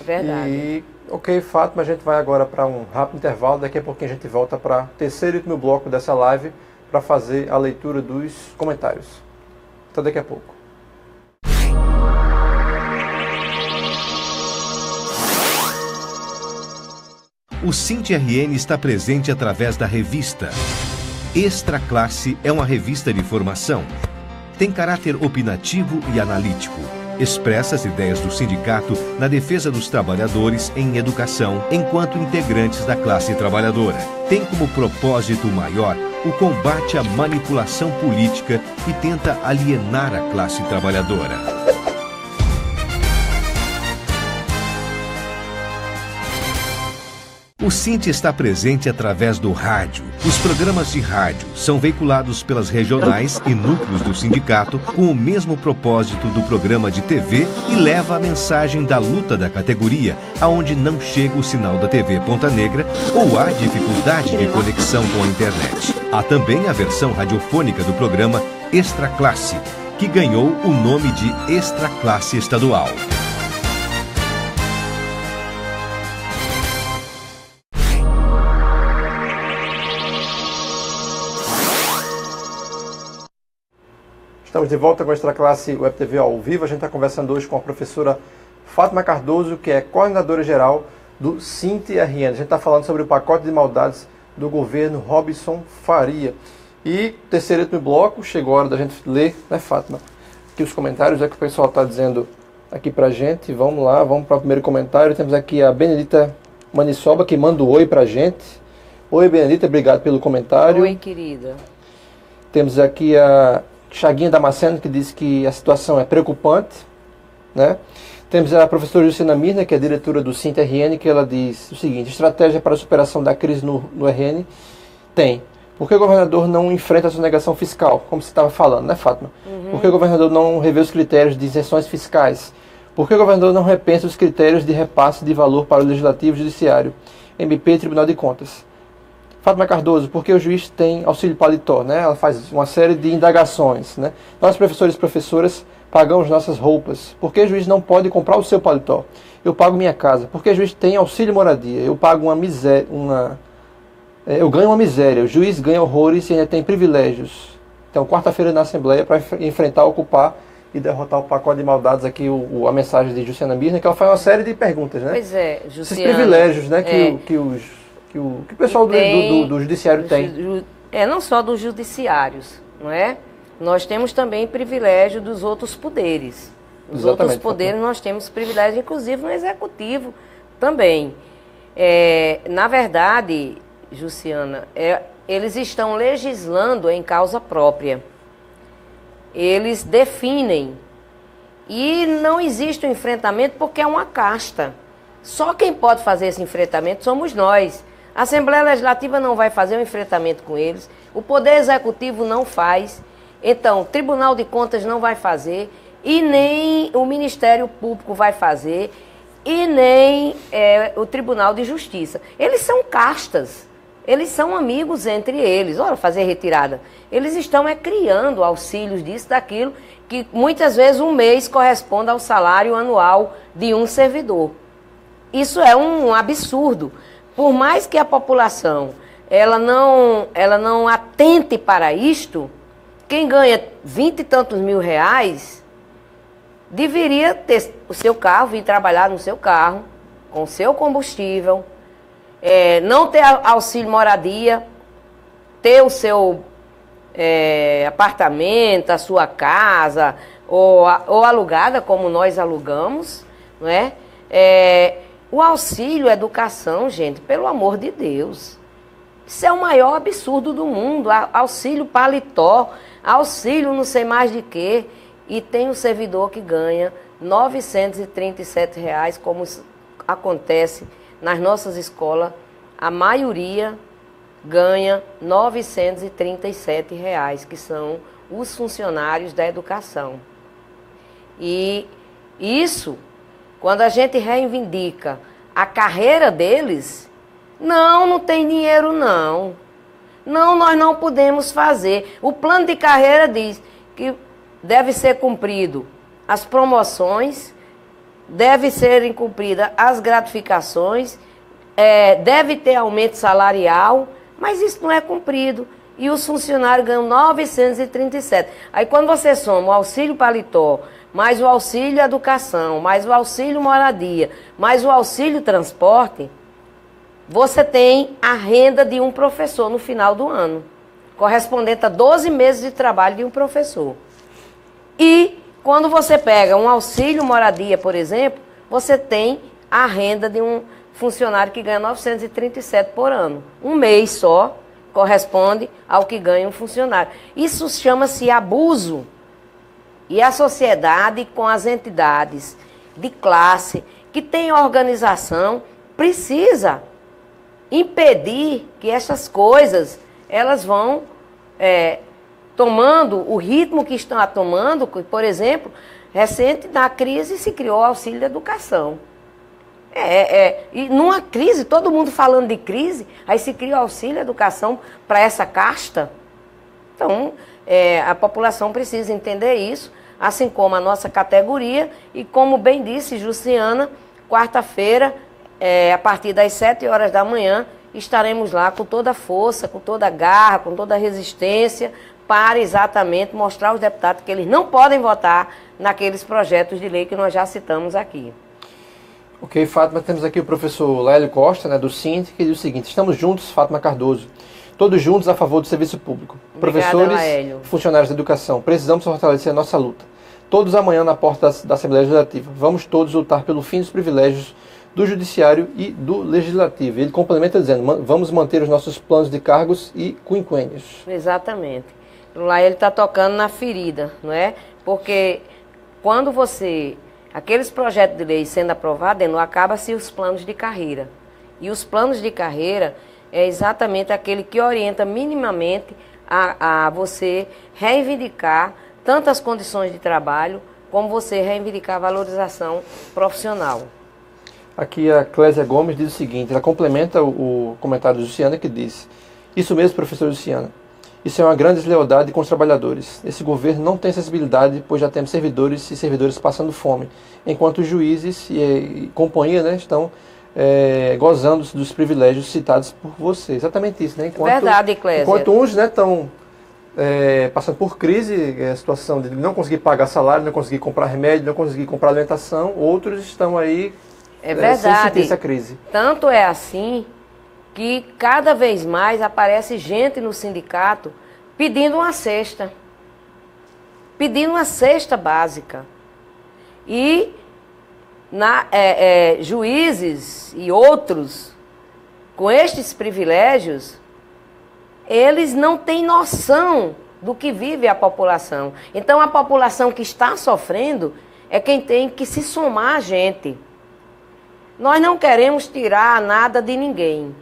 Verdade. E, ok, Fátima, a gente vai agora para um rápido intervalo. Daqui a pouquinho a gente volta para o terceiro e último bloco dessa live para fazer a leitura dos comentários. Até daqui a pouco. O Sinte RN está presente através da revista Extra Classe é uma revista de formação. Tem caráter opinativo e analítico. Expressa as ideias do sindicato na defesa dos trabalhadores em educação, enquanto integrantes da classe trabalhadora. Tem como propósito maior o combate à manipulação política e tenta alienar a classe trabalhadora. O Sint está presente através do rádio. Os programas de rádio são veiculados pelas regionais e núcleos do sindicato com o mesmo propósito do programa de TV e leva a mensagem da luta da categoria, aonde não chega o sinal da TV Ponta Negra ou há dificuldade de conexão com a internet. Há também a versão radiofônica do programa Extra Classe, que ganhou o nome de Extra Classe Estadual. Estamos de volta com a Extra Classe Web TV ao vivo. A gente está conversando hoje com a professora Fátima Cardoso, que é coordenadora geral do Sint-RN. A gente está falando sobre o pacote de maldades do governo Robson Faria. E terceiro e último bloco, chegou a hora da gente ler, né, Fátima? Aqui os comentários, é que o pessoal está dizendo aqui pra gente. Vamos lá, vamos para o primeiro comentário. Temos aqui a Benedita Manissoba, que manda um oi pra gente. Oi, Benedita, obrigado pelo comentário. Oi, querida. Temos aqui a Chaguinha Damasceno, que diz que a situação é preocupante, né? Temos a professora Juciana Mirna, que é diretora do Sint-RN, que ela diz o seguinte: estratégia para a superação da crise no RN tem. Por que o governador não enfrenta a sonegação fiscal, como você estava falando, né, Fátima? Por que o governador não revê os critérios de isenções fiscais? Por que o governador não repensa os critérios de repasse de valor para o Legislativo e Judiciário, MP e Tribunal de Contas? Fátima Cardoso, porque o juiz tem auxílio paletó, né? Ela faz uma série de indagações, né? Nós, professores e professoras, pagamos nossas roupas. Por que o juiz não pode comprar o seu paletó? Eu pago minha casa. Por que o juiz tem auxílio moradia? Eu pago uma miséria, eu ganho uma miséria. O juiz ganha horrores e ainda tem privilégios. Então, quarta-feira na Assembleia, para enfrentar, ocupar e derrotar o pacote de maldades aqui, a mensagem de Juciana Mirna, que ela faz uma série de perguntas, né? Pois é, Juciana. Esses privilégios, né, que o pessoal do judiciário tem. Não só dos judiciários, não é? Nós temos também privilégio dos outros poderes. Os outros poderes nós temos privilégio, inclusive no executivo também. Na verdade, Juciana, eles estão legislando em causa própria. Eles definem. E não existe um enfrentamento porque é uma casta. Só quem pode fazer esse enfrentamento somos nós. A Assembleia Legislativa não vai fazer um enfrentamento com eles, o Poder Executivo não faz, então o Tribunal de Contas não vai fazer, e nem o Ministério Público vai fazer, e nem o Tribunal de Justiça. Eles são castas, eles são amigos entre eles. Olha, fazer retirada. Eles estão criando auxílios disso, daquilo, que muitas vezes um mês corresponde ao salário anual de um servidor. Isso é um absurdo. Por mais que a população ela não atente para isto, quem ganha 20 e tantos mil reais deveria ter o seu carro, vir trabalhar no seu carro, com o seu combustível, não ter auxílio moradia, ter o seu apartamento, a sua casa, ou alugada, como nós alugamos, não é? O auxílio educação, gente, pelo amor de Deus, isso é o maior absurdo do mundo. Auxílio paletó, auxílio não sei mais de quê, e tem um servidor que ganha R$ 937, como acontece nas nossas escolas. A maioria ganha R$ 937, que são os funcionários da educação. E isso, quando a gente reivindica a carreira deles, não tem dinheiro não. Não, nós não podemos fazer. O plano de carreira diz que deve ser cumprido as promoções, deve serem cumpridas as gratificações, deve ter aumento salarial, mas isso não é cumprido. E os funcionários ganham 937. Aí quando você soma o auxílio paletó, mais o auxílio educação, mais o auxílio moradia, mais o auxílio transporte, você tem a renda de um professor no final do ano. correspondente a 12 meses de trabalho de um professor. E quando você pega um auxílio moradia, por exemplo, você tem a renda de um funcionário que ganha 937 por ano. Um mês só corresponde ao que ganha um funcionário. Isso chama-se abuso. E a sociedade, com as entidades de classe, que tem organização, precisa impedir que essas coisas, elas vão tomando o ritmo que estão tomando. Por exemplo, recente, na crise, se criou o auxílio de educação. E numa crise, todo mundo falando de crise, aí se cria o auxílio educação para essa casta. Então, a população precisa entender isso, assim como a nossa categoria, e como bem disse Jussiana, quarta-feira, a partir das 7 horas da manhã, estaremos lá com toda a força, com toda a garra, com toda a resistência, para exatamente mostrar aos deputados que eles não podem votar naqueles projetos de lei que nós já citamos aqui. Ok, Fátima, temos aqui o professor Lélio Costa, né, do Sinti, que diz o seguinte: estamos juntos, Fátima Cardoso, todos juntos a favor do serviço público. Obrigada, professores, Laélio. Funcionários da educação, precisamos fortalecer a nossa luta. Todos amanhã na porta da Assembleia Legislativa. Vamos todos lutar pelo fim dos privilégios do Judiciário e do Legislativo. Ele complementa dizendo: vamos manter os nossos planos de cargos e quinquênios. Exatamente. Lá ele está tocando na ferida, não é? Porque quando aqueles projetos de lei sendo aprovados, não acaba-se os planos de carreira. E os planos de carreira é exatamente aquele que orienta minimamente a você reivindicar tanto as condições de trabalho, como você reivindicar a valorização profissional. Aqui a Clésia Gomes diz o seguinte, ela complementa o comentário de Luciana, que diz: isso mesmo, professor Luciana, isso é uma grande deslealdade com os trabalhadores. Esse governo não tem sensibilidade, pois já temos servidores e servidores passando fome, enquanto os juízes e companhia, né, estão gozando dos privilégios citados por você. Exatamente isso, né? Verdade, Clésia. Enquanto uns, né, estão passando por crise, a situação de não conseguir pagar salário, não conseguir comprar remédio, não conseguir comprar alimentação, outros estão aí sem sentir essa crise. Tanto é assim que cada vez mais aparece gente no sindicato pedindo uma cesta básica. E juízes e outros, com estes privilégios, eles não têm noção do que vive a população. Então, a população que está sofrendo é quem tem que se somar a gente. Nós não queremos tirar nada de ninguém.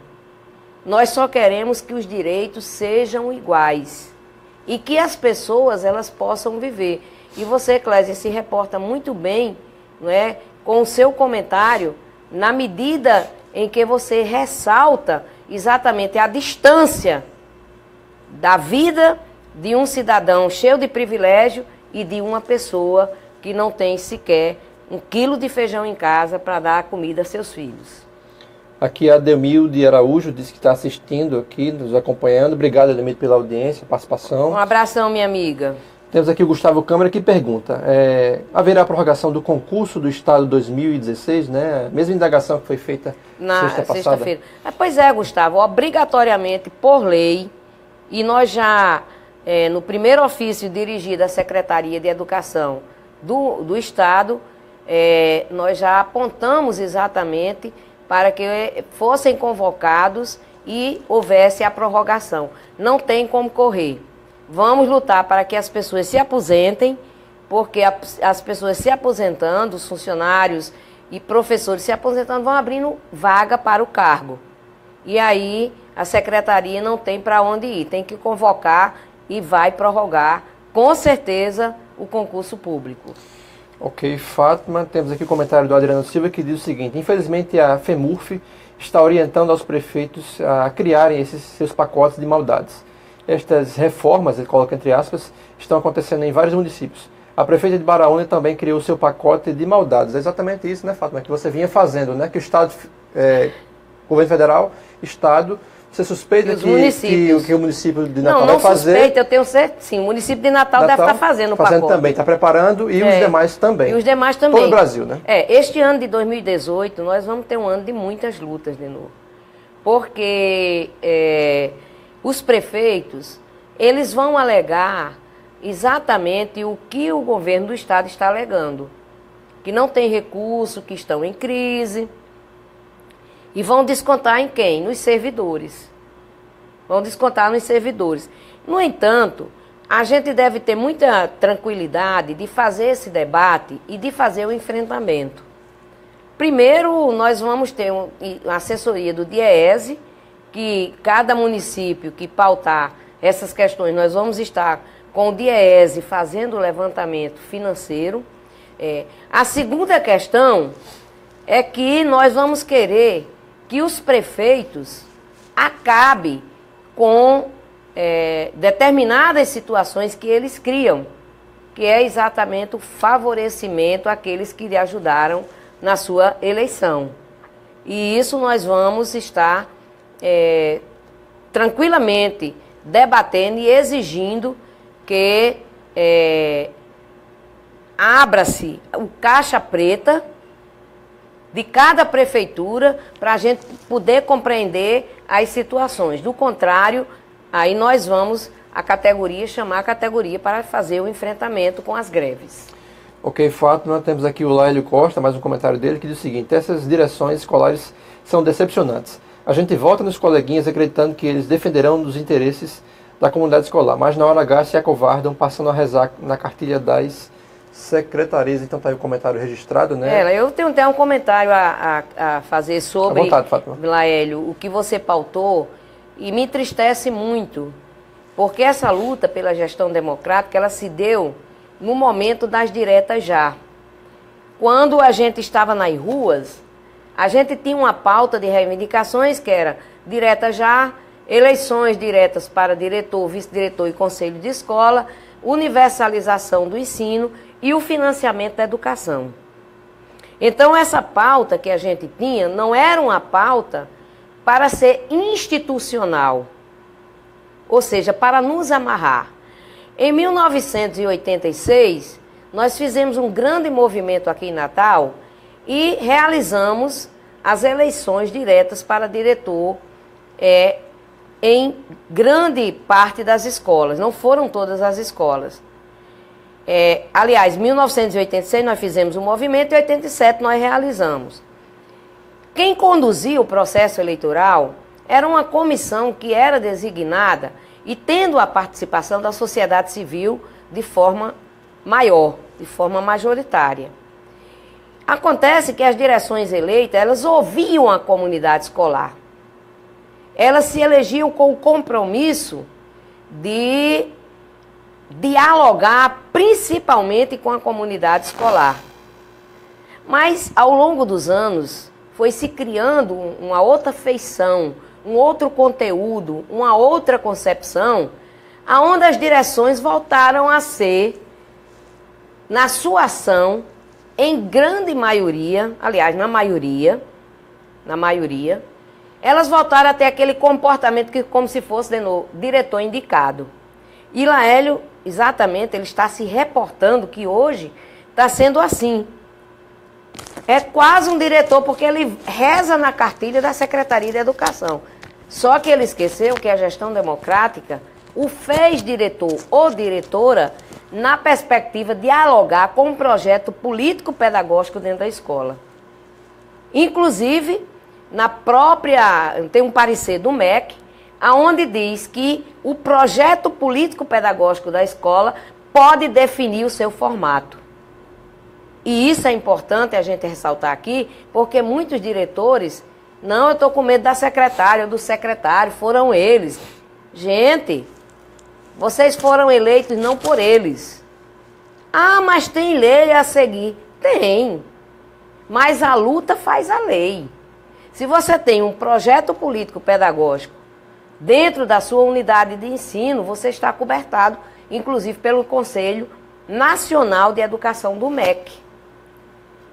Nós só queremos que os direitos sejam iguais e que as pessoas elas possam viver. E você, Clésia, se reporta muito bem, não é, com o seu comentário, na medida em que você ressalta exatamente a distância da vida de um cidadão cheio de privilégio e de uma pessoa que não tem sequer 1 quilo de feijão em casa para dar comida a seus filhos. Aqui a Ademilde Araújo disse que está assistindo aqui, nos acompanhando. Obrigado, Ademilde, pela audiência, participação. Um abração, minha amiga. Temos aqui o Gustavo Câmara que pergunta: haverá a prorrogação do concurso do Estado 2016, né? A mesma indagação que foi feita na sexta-feira. Pois é, Gustavo, obrigatoriamente, por lei, e nós já, no primeiro ofício dirigido à Secretaria de Educação do Estado, nós já apontamos exatamente para que fossem convocados e houvesse a prorrogação. Não tem como correr. Vamos lutar para que as pessoas se aposentem, porque as pessoas se aposentando, os funcionários e professores se aposentando, vão abrindo vaga para o cargo. E aí a secretaria não tem para onde ir, tem que convocar e vai prorrogar, com certeza, o concurso público. Ok, Fátima, temos aqui o comentário do Adriano Silva que diz o seguinte: infelizmente a FEMURF está orientando aos prefeitos a criarem esses seus pacotes de maldades. Estas reformas, ele coloca entre aspas, estão acontecendo em vários municípios. A prefeita de Baraúna também criou o seu pacote de maldades. É exatamente isso, né, Fátima, que você vinha fazendo, né? Que o Estado, governo federal, Estado, você suspeita que o município de Natal vai fazer? Não suspeita, eu tenho certeza, sim, o município de Natal deve estar fazendo o pacote. Também, está preparando e os demais também. E os demais também. Todo o Brasil, né? Este ano de 2018, nós vamos ter um ano de muitas lutas de novo. Porque os prefeitos, eles vão alegar exatamente o que o governo do estado está alegando. Que não tem recurso, que estão em crise. E vão descontar em quem? Nos servidores. Vão descontar nos servidores. No entanto, a gente deve ter muita tranquilidade de fazer esse debate e de fazer o enfrentamento. Primeiro, nós vamos ter uma assessoria do DIEESE, que cada município que pautar essas questões, nós vamos estar com o DIEESE fazendo o levantamento financeiro. A segunda questão é que nós vamos querer que os prefeitos acabem com determinadas situações que eles criam, que é exatamente o favorecimento àqueles que lhe ajudaram na sua eleição. E isso nós vamos estar tranquilamente debatendo e exigindo que abra-se o caixa preta de cada prefeitura para a gente poder compreender as situações. Do contrário, aí nós vamos chamar a categoria para fazer o enfrentamento com as greves. Ok, Fátima, temos aqui o Laélio Costa, mais um comentário dele, que diz o seguinte: essas direções escolares são decepcionantes. A gente vota nos coleguinhas acreditando que eles defenderão os interesses da comunidade escolar, mas na hora H se acovardam, passando a rezar na cartilha das secretarias. Então está aí o comentário registrado, né? Eu tenho até um comentário a fazer sobre, à vontade, Fátima. Laélio, o que você pautou, e me entristece muito, porque essa luta pela gestão democrática, ela se deu no momento das diretas já. Quando a gente estava nas ruas, a gente tinha uma pauta de reivindicações que era direta já, eleições diretas para diretor, vice-diretor e conselho de escola, universalização do ensino e o financiamento da educação. Então, essa pauta que a gente tinha não era uma pauta para ser institucional, ou seja, para nos amarrar. Em 1986, nós fizemos um grande movimento aqui em Natal e realizamos as eleições diretas para diretor em grande parte das escolas, não foram todas as escolas. Aliás, em 1986 nós fizemos um movimento e em 87 nós realizamos. Quem conduzia o processo eleitoral era uma comissão que era designada e tendo a participação da sociedade civil de forma maior, de forma majoritária. Acontece que as direções eleitas, elas ouviam a comunidade escolar. Elas se elegiam com o compromisso de dialogar principalmente com a comunidade escolar. Mas, ao longo dos anos, foi se criando uma outra feição, um outro conteúdo, uma outra concepção, aonde as direções voltaram a ser, na sua ação, em grande maioria, aliás, na maioria, elas voltaram a ter aquele comportamento que como se fosse de novo, diretor indicado. E Laélio, exatamente, ele está se reportando que hoje está sendo assim. É quase um diretor, porque ele reza na cartilha da Secretaria de Educação. Só que ele esqueceu que a gestão democrática o fez diretor ou diretora na perspectiva de dialogar com um projeto político-pedagógico dentro da escola. Inclusive, tem um parecer do MEC, onde diz que o projeto político-pedagógico da escola pode definir o seu formato. E isso é importante a gente ressaltar aqui, porque muitos diretores, não, eu estou com medo da secretária ou do secretário, foram eles. Gente, vocês foram eleitos não por eles. Ah, mas tem lei a seguir. Tem, mas a luta faz a lei. Se você tem um projeto político-pedagógico dentro da sua unidade de ensino, você está cobertado, inclusive pelo Conselho Nacional de Educação do MEC,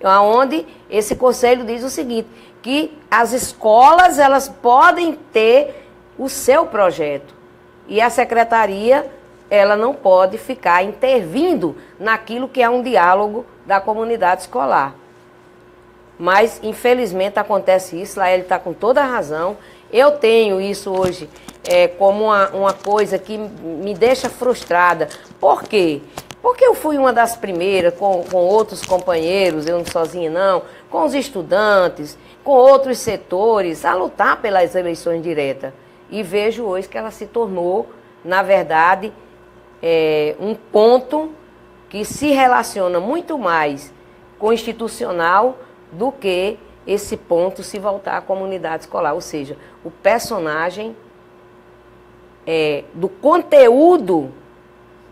onde esse conselho diz o seguinte, que as escolas elas podem ter o seu projeto e a secretaria ela não pode ficar intervindo naquilo que é um diálogo da comunidade escolar. Mas, infelizmente, acontece isso, lá ele está com toda a razão. Eu tenho isso hoje como uma coisa que me deixa frustrada. Por quê? Porque eu fui uma das primeiras, com outros companheiros, eu não sozinha não, com os estudantes, com outros setores, a lutar pelas eleições diretas. E vejo hoje que ela se tornou, na verdade, um ponto que se relaciona muito mais com o institucional do que esse ponto se voltar à comunidade escolar. Ou seja, o personagem do conteúdo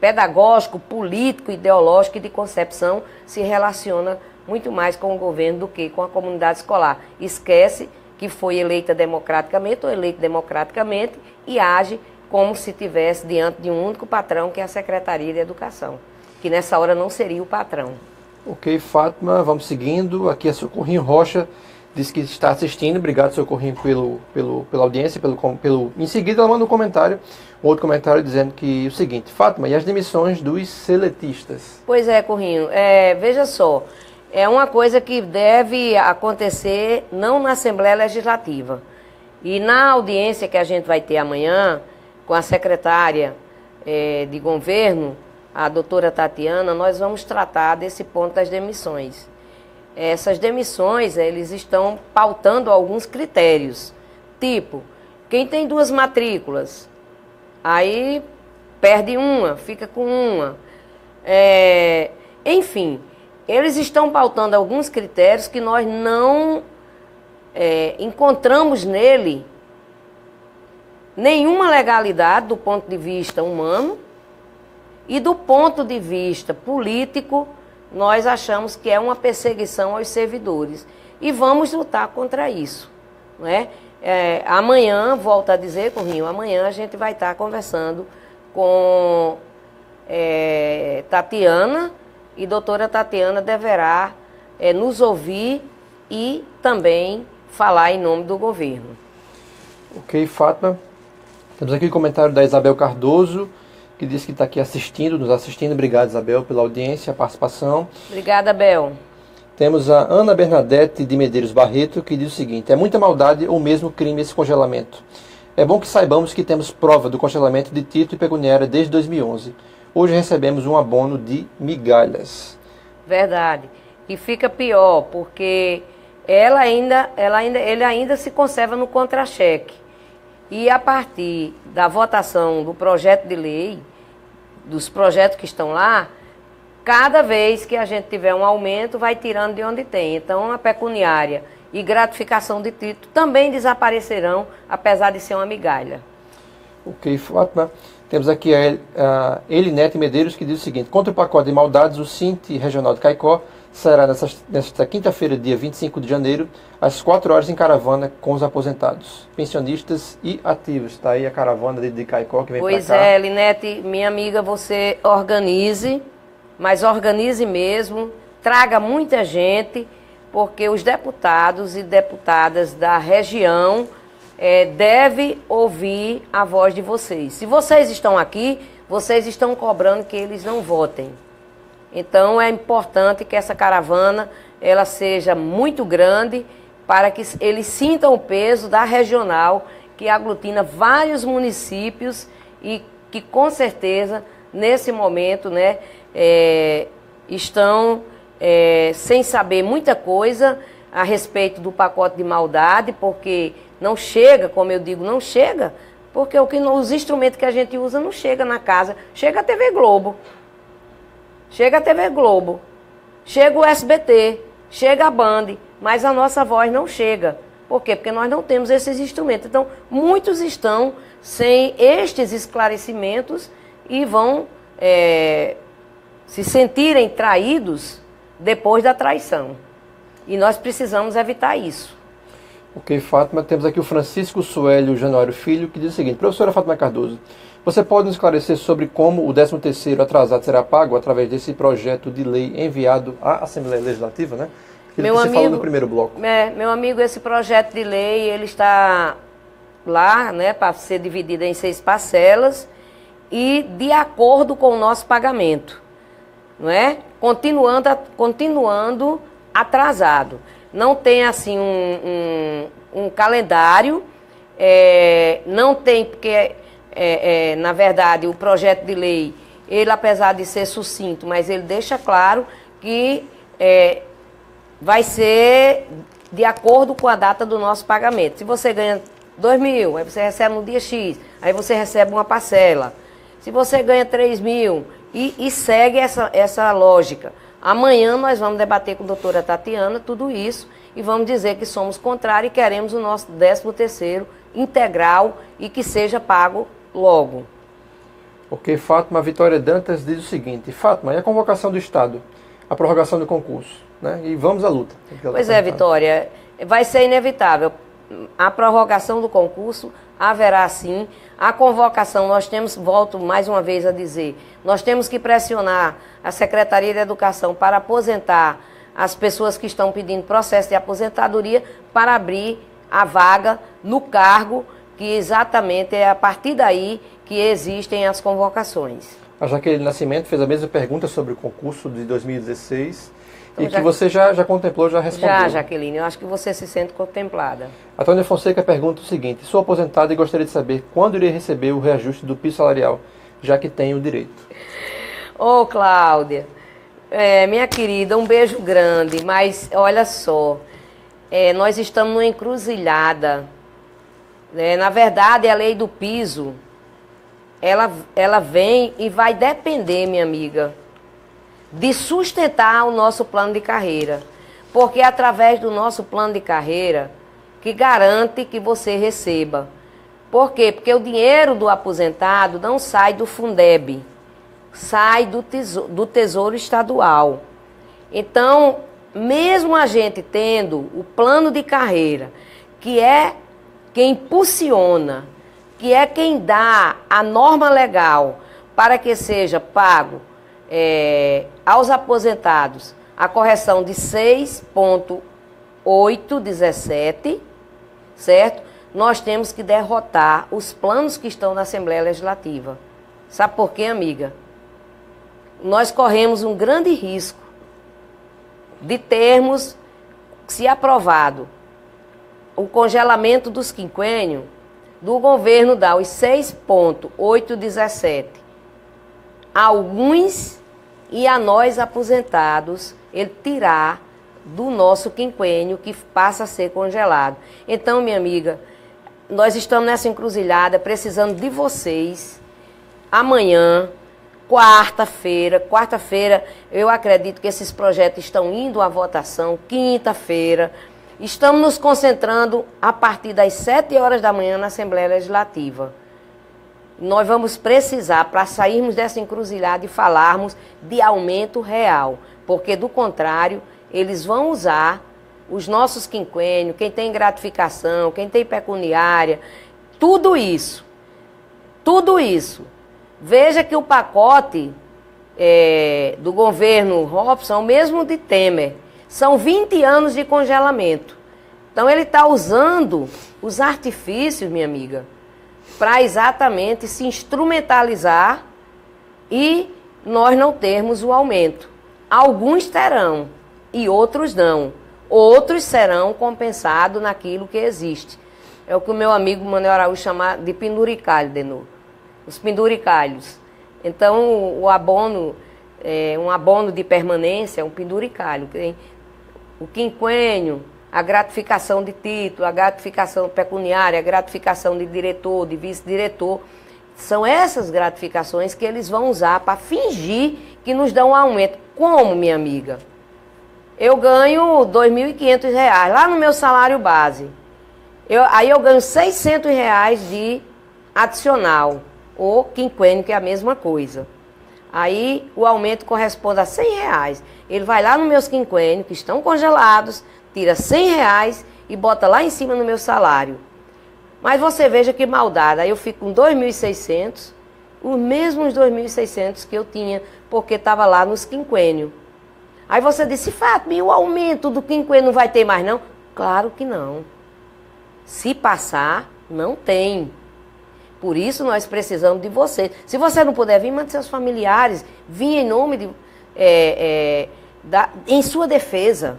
pedagógico, político, ideológico e de concepção se relaciona muito mais com o governo do que com a comunidade escolar. Esquece que foi eleita democraticamente ou eleito democraticamente e age como se estivesse diante de um único patrão, que é a Secretaria de Educação, que nessa hora não seria o patrão. Ok, Fátima, vamos seguindo. Aqui a Socorrinho Rocha diz que está assistindo. Obrigado, Socorrinho, pela audiência. Em seguida, ela manda um outro comentário dizendo que o seguinte: Fátima, e as demissões dos seletistas? Pois é, Corrinho, veja só, é uma coisa que deve acontecer não na Assembleia Legislativa. E na audiência que a gente vai ter amanhã com a secretária de governo, a doutora Tatiana, nós vamos tratar desse ponto das demissões. Essas demissões, eles estão pautando alguns critérios, tipo, quem tem 2 matrículas, aí perde uma, fica com uma. Enfim, eles estão pautando alguns critérios que nós não encontramos nele nenhuma legalidade do ponto de vista humano e do ponto de vista político. Nós achamos que é uma perseguição aos servidores e vamos lutar contra isso, não é? Amanhã, volto a dizer, Corrinho, amanhã a gente vai estar conversando com Tatiana, e doutora Tatiana deverá nos ouvir e também falar em nome do governo. Ok, Fátima. Temos aqui o comentário da Isabel Cardoso, que diz que está aqui nos assistindo. Obrigado, Isabel, pela audiência, a participação. Obrigada, Bel. Temos a Ana Bernadette de Medeiros Barreto, que diz o seguinte: é muita maldade ou mesmo crime esse congelamento. É bom que saibamos que temos prova do congelamento de título e pecuniária desde 2011. Hoje recebemos um abono de migalhas. Verdade. E fica pior, porque ele ainda se conserva no contra-cheque. E a partir da votação do projeto de lei, dos projetos que estão lá, cada vez que a gente tiver um aumento, vai tirando de onde tem. Então, a pecuniária e gratificação de título também desaparecerão, apesar de ser uma migalha. Ok, Fátima. Temos aqui a Elinete Medeiros, que diz o seguinte: contra o pacote de maldades, o Sinte Regional de Caicó será nesta quinta-feira, dia 25 de janeiro, às 4 horas em caravana com os aposentados, pensionistas e ativos. Está aí a caravana de Caicó que vem para cá. Pois é, Elinete, minha amiga, você organize, mas organize mesmo, traga muita gente, porque os deputados e deputadas da região devem ouvir a voz de vocês. Se vocês estão aqui, vocês estão cobrando que eles não votem. Então é importante que essa caravana ela seja muito grande para que eles sintam o peso da regional, que aglutina vários municípios e que com certeza nesse momento estão sem saber muita coisa a respeito do pacote de maldade, porque não chega, como eu digo, não chega, porque os instrumentos que a gente usa não chega na casa, chega a TV Globo. Chega a TV Globo, chega o SBT, chega a Band, mas a nossa voz não chega. Por quê? Porque nós não temos esses instrumentos. Então, muitos estão sem estes esclarecimentos e vão se sentirem traídos depois da traição. E nós precisamos evitar isso. Ok, Fátima. Temos aqui o Francisco Suélio Januário Filho, que diz o seguinte: professora Fátima Cardoso, você pode nos esclarecer sobre como o 13º atrasado será pago através desse projeto de lei enviado à Assembleia Legislativa, né? Você falou no primeiro bloco. Meu amigo, esse projeto de lei, ele está lá, né, para ser dividido em 6 parcelas e de acordo com o nosso pagamento, não é? Continuando atrasado. Não tem, assim, um calendário Não tem, porque, na verdade, o projeto de lei, ele, apesar de ser sucinto, mas ele deixa claro que vai ser de acordo com a data do nosso pagamento. Se você ganha 2.000, aí você recebe no dia X, aí você recebe uma parcela. Se você ganha 3.000, e segue essa lógica. Amanhã nós vamos debater com a doutora Tatiana tudo isso e vamos dizer que somos contrários e queremos o nosso 13º integral e que seja pago logo. Porque Fátima Vitória Dantas diz o seguinte: Fátima, e a convocação do Estado? A prorrogação do concurso, né? E vamos à luta. Pois é, Vitória, vai ser inevitável. A prorrogação do concurso haverá sim. A convocação, nós temos, volto mais uma vez a dizer, nós temos que pressionar a Secretaria de Educação para aposentar as pessoas que estão pedindo processo de aposentadoria para abrir a vaga no cargo, que exatamente é a partir daí que existem as convocações. A Jaqueline Nascimento fez a mesma pergunta sobre o concurso de 2016 então, e que você já contemplou, já respondeu. Já, Jaqueline, eu acho que você se sente contemplada. A Tônia Fonseca pergunta o seguinte: sou aposentada e gostaria de saber quando irei receber o reajuste do piso salarial, já que tenho o direito. Ô, Cláudia, minha querida, um beijo grande, mas olha só, nós estamos numa encruzilhada. Na verdade, a lei do piso, ela vem e vai depender, minha amiga, de sustentar o nosso plano de carreira. Porque é através do nosso plano de carreira que garante que você receba. Por quê? Porque o dinheiro do aposentado não sai do Fundeb, sai do Tesouro Estadual. Então, mesmo a gente tendo o plano de carreira, que é quem impulsiona, que é quem dá a norma legal para que seja pago aos aposentados a correção de 6,817, certo? Nós temos que derrotar os planos que estão na Assembleia Legislativa. Sabe por quê, amiga? Nós corremos um grande risco de termos, se aprovado, o congelamento dos quinquênios, do governo dar os 6,817 a alguns e a nós aposentados, ele tirar do nosso quinquênio que passa a ser congelado. Então, minha amiga, nós estamos nessa encruzilhada, precisando de vocês. Amanhã, quarta-feira, eu acredito que esses projetos estão indo à votação, quinta-feira. Estamos nos concentrando a partir das 7 horas da manhã na Assembleia Legislativa. Nós vamos precisar, para sairmos dessa encruzilhada e falarmos de aumento real, porque do contrário, eles vão usar os nossos quinquênios, quem tem gratificação, quem tem pecuniária, tudo isso. Veja que o pacote do governo Robson é o mesmo de Temer. São 20 anos de congelamento. Então ele está usando os artifícios, minha amiga, para exatamente se instrumentalizar e nós não termos o aumento. Alguns terão e outros não. Outros serão compensados naquilo que existe. É o que o meu amigo Manuel Araújo chama de penduricalho, de novo. Os penduricalhos. Então, o abono, um abono de permanência é um penduricalho. Tem o quinquênio, a gratificação de título, a gratificação pecuniária, a gratificação de diretor, de vice-diretor. São essas gratificações que eles vão usar para fingir que nos dão um aumento. Como, minha amiga? Eu ganho R$ 2.500 lá no meu salário base. Aí eu ganho R$ 600 de adicional, ou quinquênio, que é a mesma coisa. Aí o aumento corresponde a R$ 100. Ele vai lá nos meus quinquênios, que estão congelados, tira R$ 100 e bota lá em cima no meu salário. Mas você veja que maldade. Aí eu fico com 2.600, os mesmos 2.600 que eu tinha, porque estava lá nos quinquênios. Aí você disse, Fátima, e o aumento do quinquênio não vai ter mais não? Claro que não. Se passar, não tem. Por isso nós precisamos de você. Se você não puder vir, mande seus familiares, vinha em nome de, em sua defesa,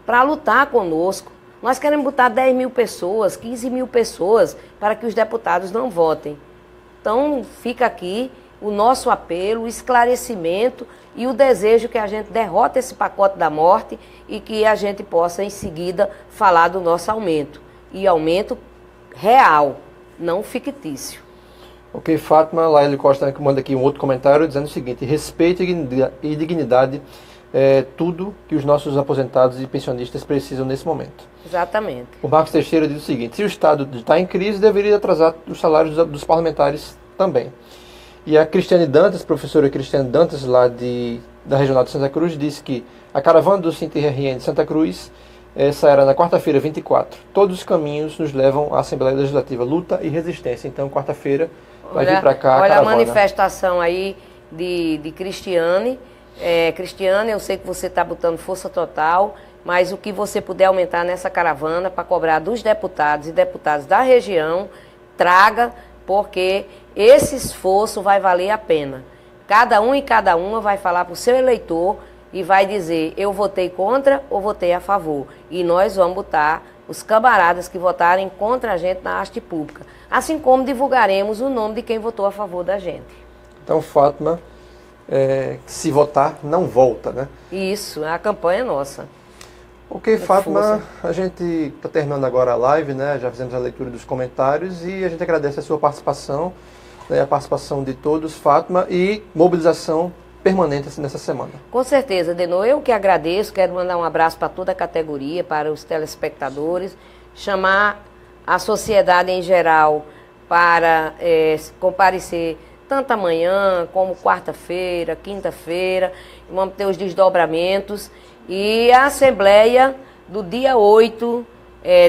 para lutar conosco. Nós queremos botar 10 mil pessoas, 15 mil pessoas, para que os deputados não votem. Então, fica aqui o nosso apelo, o esclarecimento e o desejo que a gente derrote esse pacote da morte e que a gente possa, em seguida, falar do nosso aumento. E aumento real, não fictício. Ok, Fátima, Laíle Costa manda aqui um outro comentário dizendo o seguinte: respeito e dignidade é tudo que os nossos aposentados e pensionistas precisam nesse momento. Exatamente. O Marcos Teixeira diz o seguinte: se o Estado está em crise, deveria atrasar os salários dos parlamentares também. E a Cristiane Dantas, professora Cristiane Dantas, lá da Regional de Santa Cruz, disse que a caravana do Sinter-RN de Santa Cruz sairá na quarta-feira, 24. Todos os caminhos nos levam à Assembleia Legislativa, luta e resistência. Então, quarta-feira, vai vir para cá a caravana. Olha a manifestação aí de Cristiane. Cristiane, eu sei que você está botando força total, mas o que você puder aumentar nessa caravana para cobrar dos deputados e deputadas da região, traga, porque esse esforço vai valer a pena. Cada um e cada uma vai falar para o seu eleitor e vai dizer: eu votei contra ou votei a favor. E nós vamos botar os camaradas que votarem contra a gente na haste pública. Assim como divulgaremos o nome de quem votou a favor da gente. Então, Fátima, se votar, não volta, né? Isso, a campanha é nossa. Ok, Fátima, a gente está terminando agora a live, né? Já fizemos a leitura dos comentários e a gente agradece a sua participação, né? A participação de todos, Fátima, e mobilização permanente assim, nessa semana. Com certeza, Denô, eu que agradeço, quero mandar um abraço para toda a categoria, para os telespectadores, chamar a sociedade em geral para comparecer tanto amanhã como quarta-feira, quinta-feira, vamos ter os desdobramentos e a Assembleia do dia 8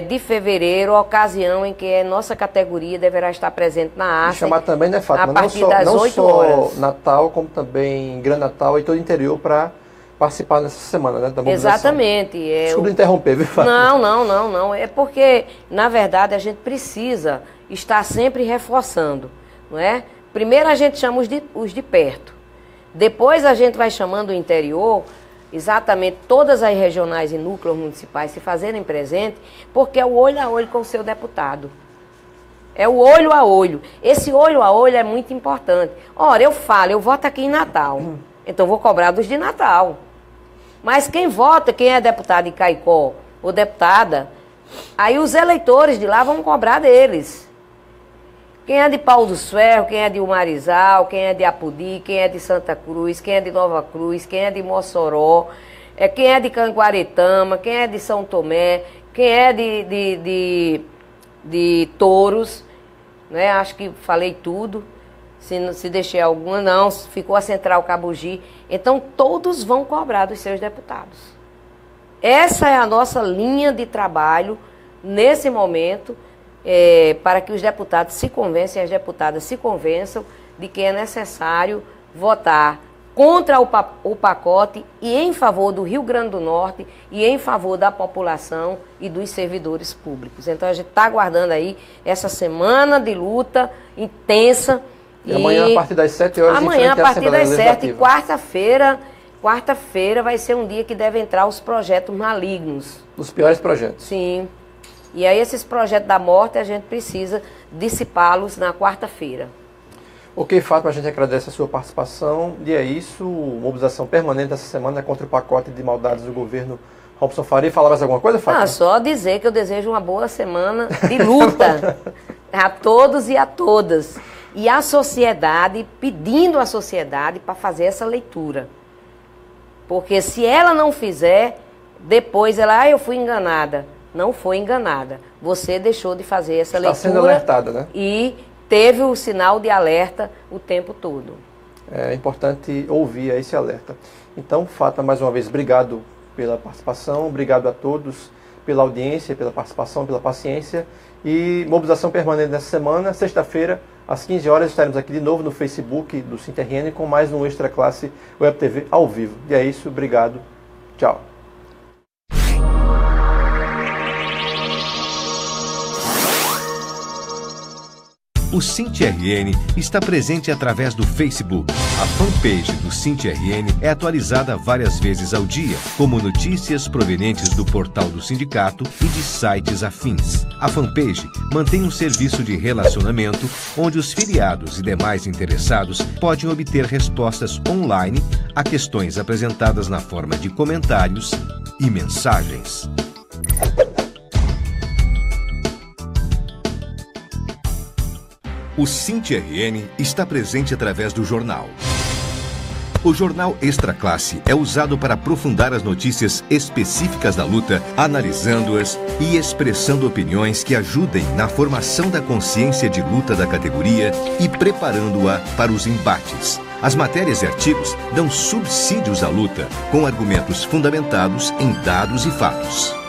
de fevereiro, ocasião em que a nossa categoria deverá estar presente na ACE. E chamar também, né, Fátima? A partir das 8 horas. Só Natal, como também Grande Natal e todo o interior para participar nessa semana, né, da mobilização. Exatamente. Desculpa interromper, viu, Fátima? Não. É porque, na verdade, a gente precisa estar sempre reforçando, não é? Primeiro a gente chama os de perto. Depois a gente vai chamando o interior, exatamente todas as regionais e núcleos municipais se fazerem presente, porque é o olho a olho com o seu deputado. É o olho a olho. Esse olho a olho é muito importante. Ora, eu voto aqui em Natal, então vou cobrar dos de Natal. Mas quem vota, quem é deputado em Caicó ou deputada, aí os eleitores de lá vão cobrar deles. Quem é de Pau dos Ferros, quem é de Umarizal, quem é de Apodi, quem é de Santa Cruz, quem é de Nova Cruz, quem é de Mossoró, quem é de Canguaretama, quem é de São Tomé, quem é de Touros, né? Acho que falei tudo, se deixei alguma, não, ficou a Central Cabugi. Então todos vão cobrar dos seus deputados. Essa é a nossa linha de trabalho nesse momento, para que os deputados se convençam e as deputadas se convençam de que é necessário votar contra o pacote e em favor do Rio Grande do Norte e em favor da população e dos servidores públicos. Então a gente está aguardando aí essa semana de luta intensa. E amanhã, a partir das 7 horas, amanhã, a partir das 7, quarta-feira vai ser um dia que deve entrar os projetos malignos. Os piores projetos. Sim. E aí esses projetos da morte a gente precisa dissipá-los na quarta-feira. Ok, Fátima, a gente agradece a sua participação. E é isso, mobilização permanente essa semana contra o pacote de maldades do governo Robson Faria. Falar mais alguma coisa, Fátima? Só dizer que eu desejo uma boa semana de luta a todos e a todas. E a sociedade, pedindo à sociedade para fazer essa leitura. Porque se ela não fizer, depois ela, eu fui enganada. Não foi enganada. Você deixou de fazer essa leitura. Está sendo alertada, né? E teve o sinal de alerta o tempo todo. É importante ouvir esse alerta. Então, Fátima, mais uma vez, obrigado pela participação, obrigado a todos pela audiência, pela participação, pela paciência. E mobilização permanente nessa semana, sexta-feira, às 15 horas, estaremos aqui de novo no Facebook do Sinter-RN com mais um Extra Classe Web TV ao vivo. E é isso, obrigado, tchau. O SINT-RN está presente através do Facebook. A fanpage do SINT-RN é atualizada várias vezes ao dia, como notícias provenientes do portal do sindicato e de sites afins. A fanpage mantém um serviço de relacionamento onde os filiados e demais interessados podem obter respostas online a questões apresentadas na forma de comentários e mensagens. O SINT-RN está presente através do jornal. O jornal Extra Classe é usado para aprofundar as notícias específicas da luta, analisando-as e expressando opiniões que ajudem na formação da consciência de luta da categoria e preparando-a para os embates. As matérias e artigos dão subsídios à luta, com argumentos fundamentados em dados e fatos.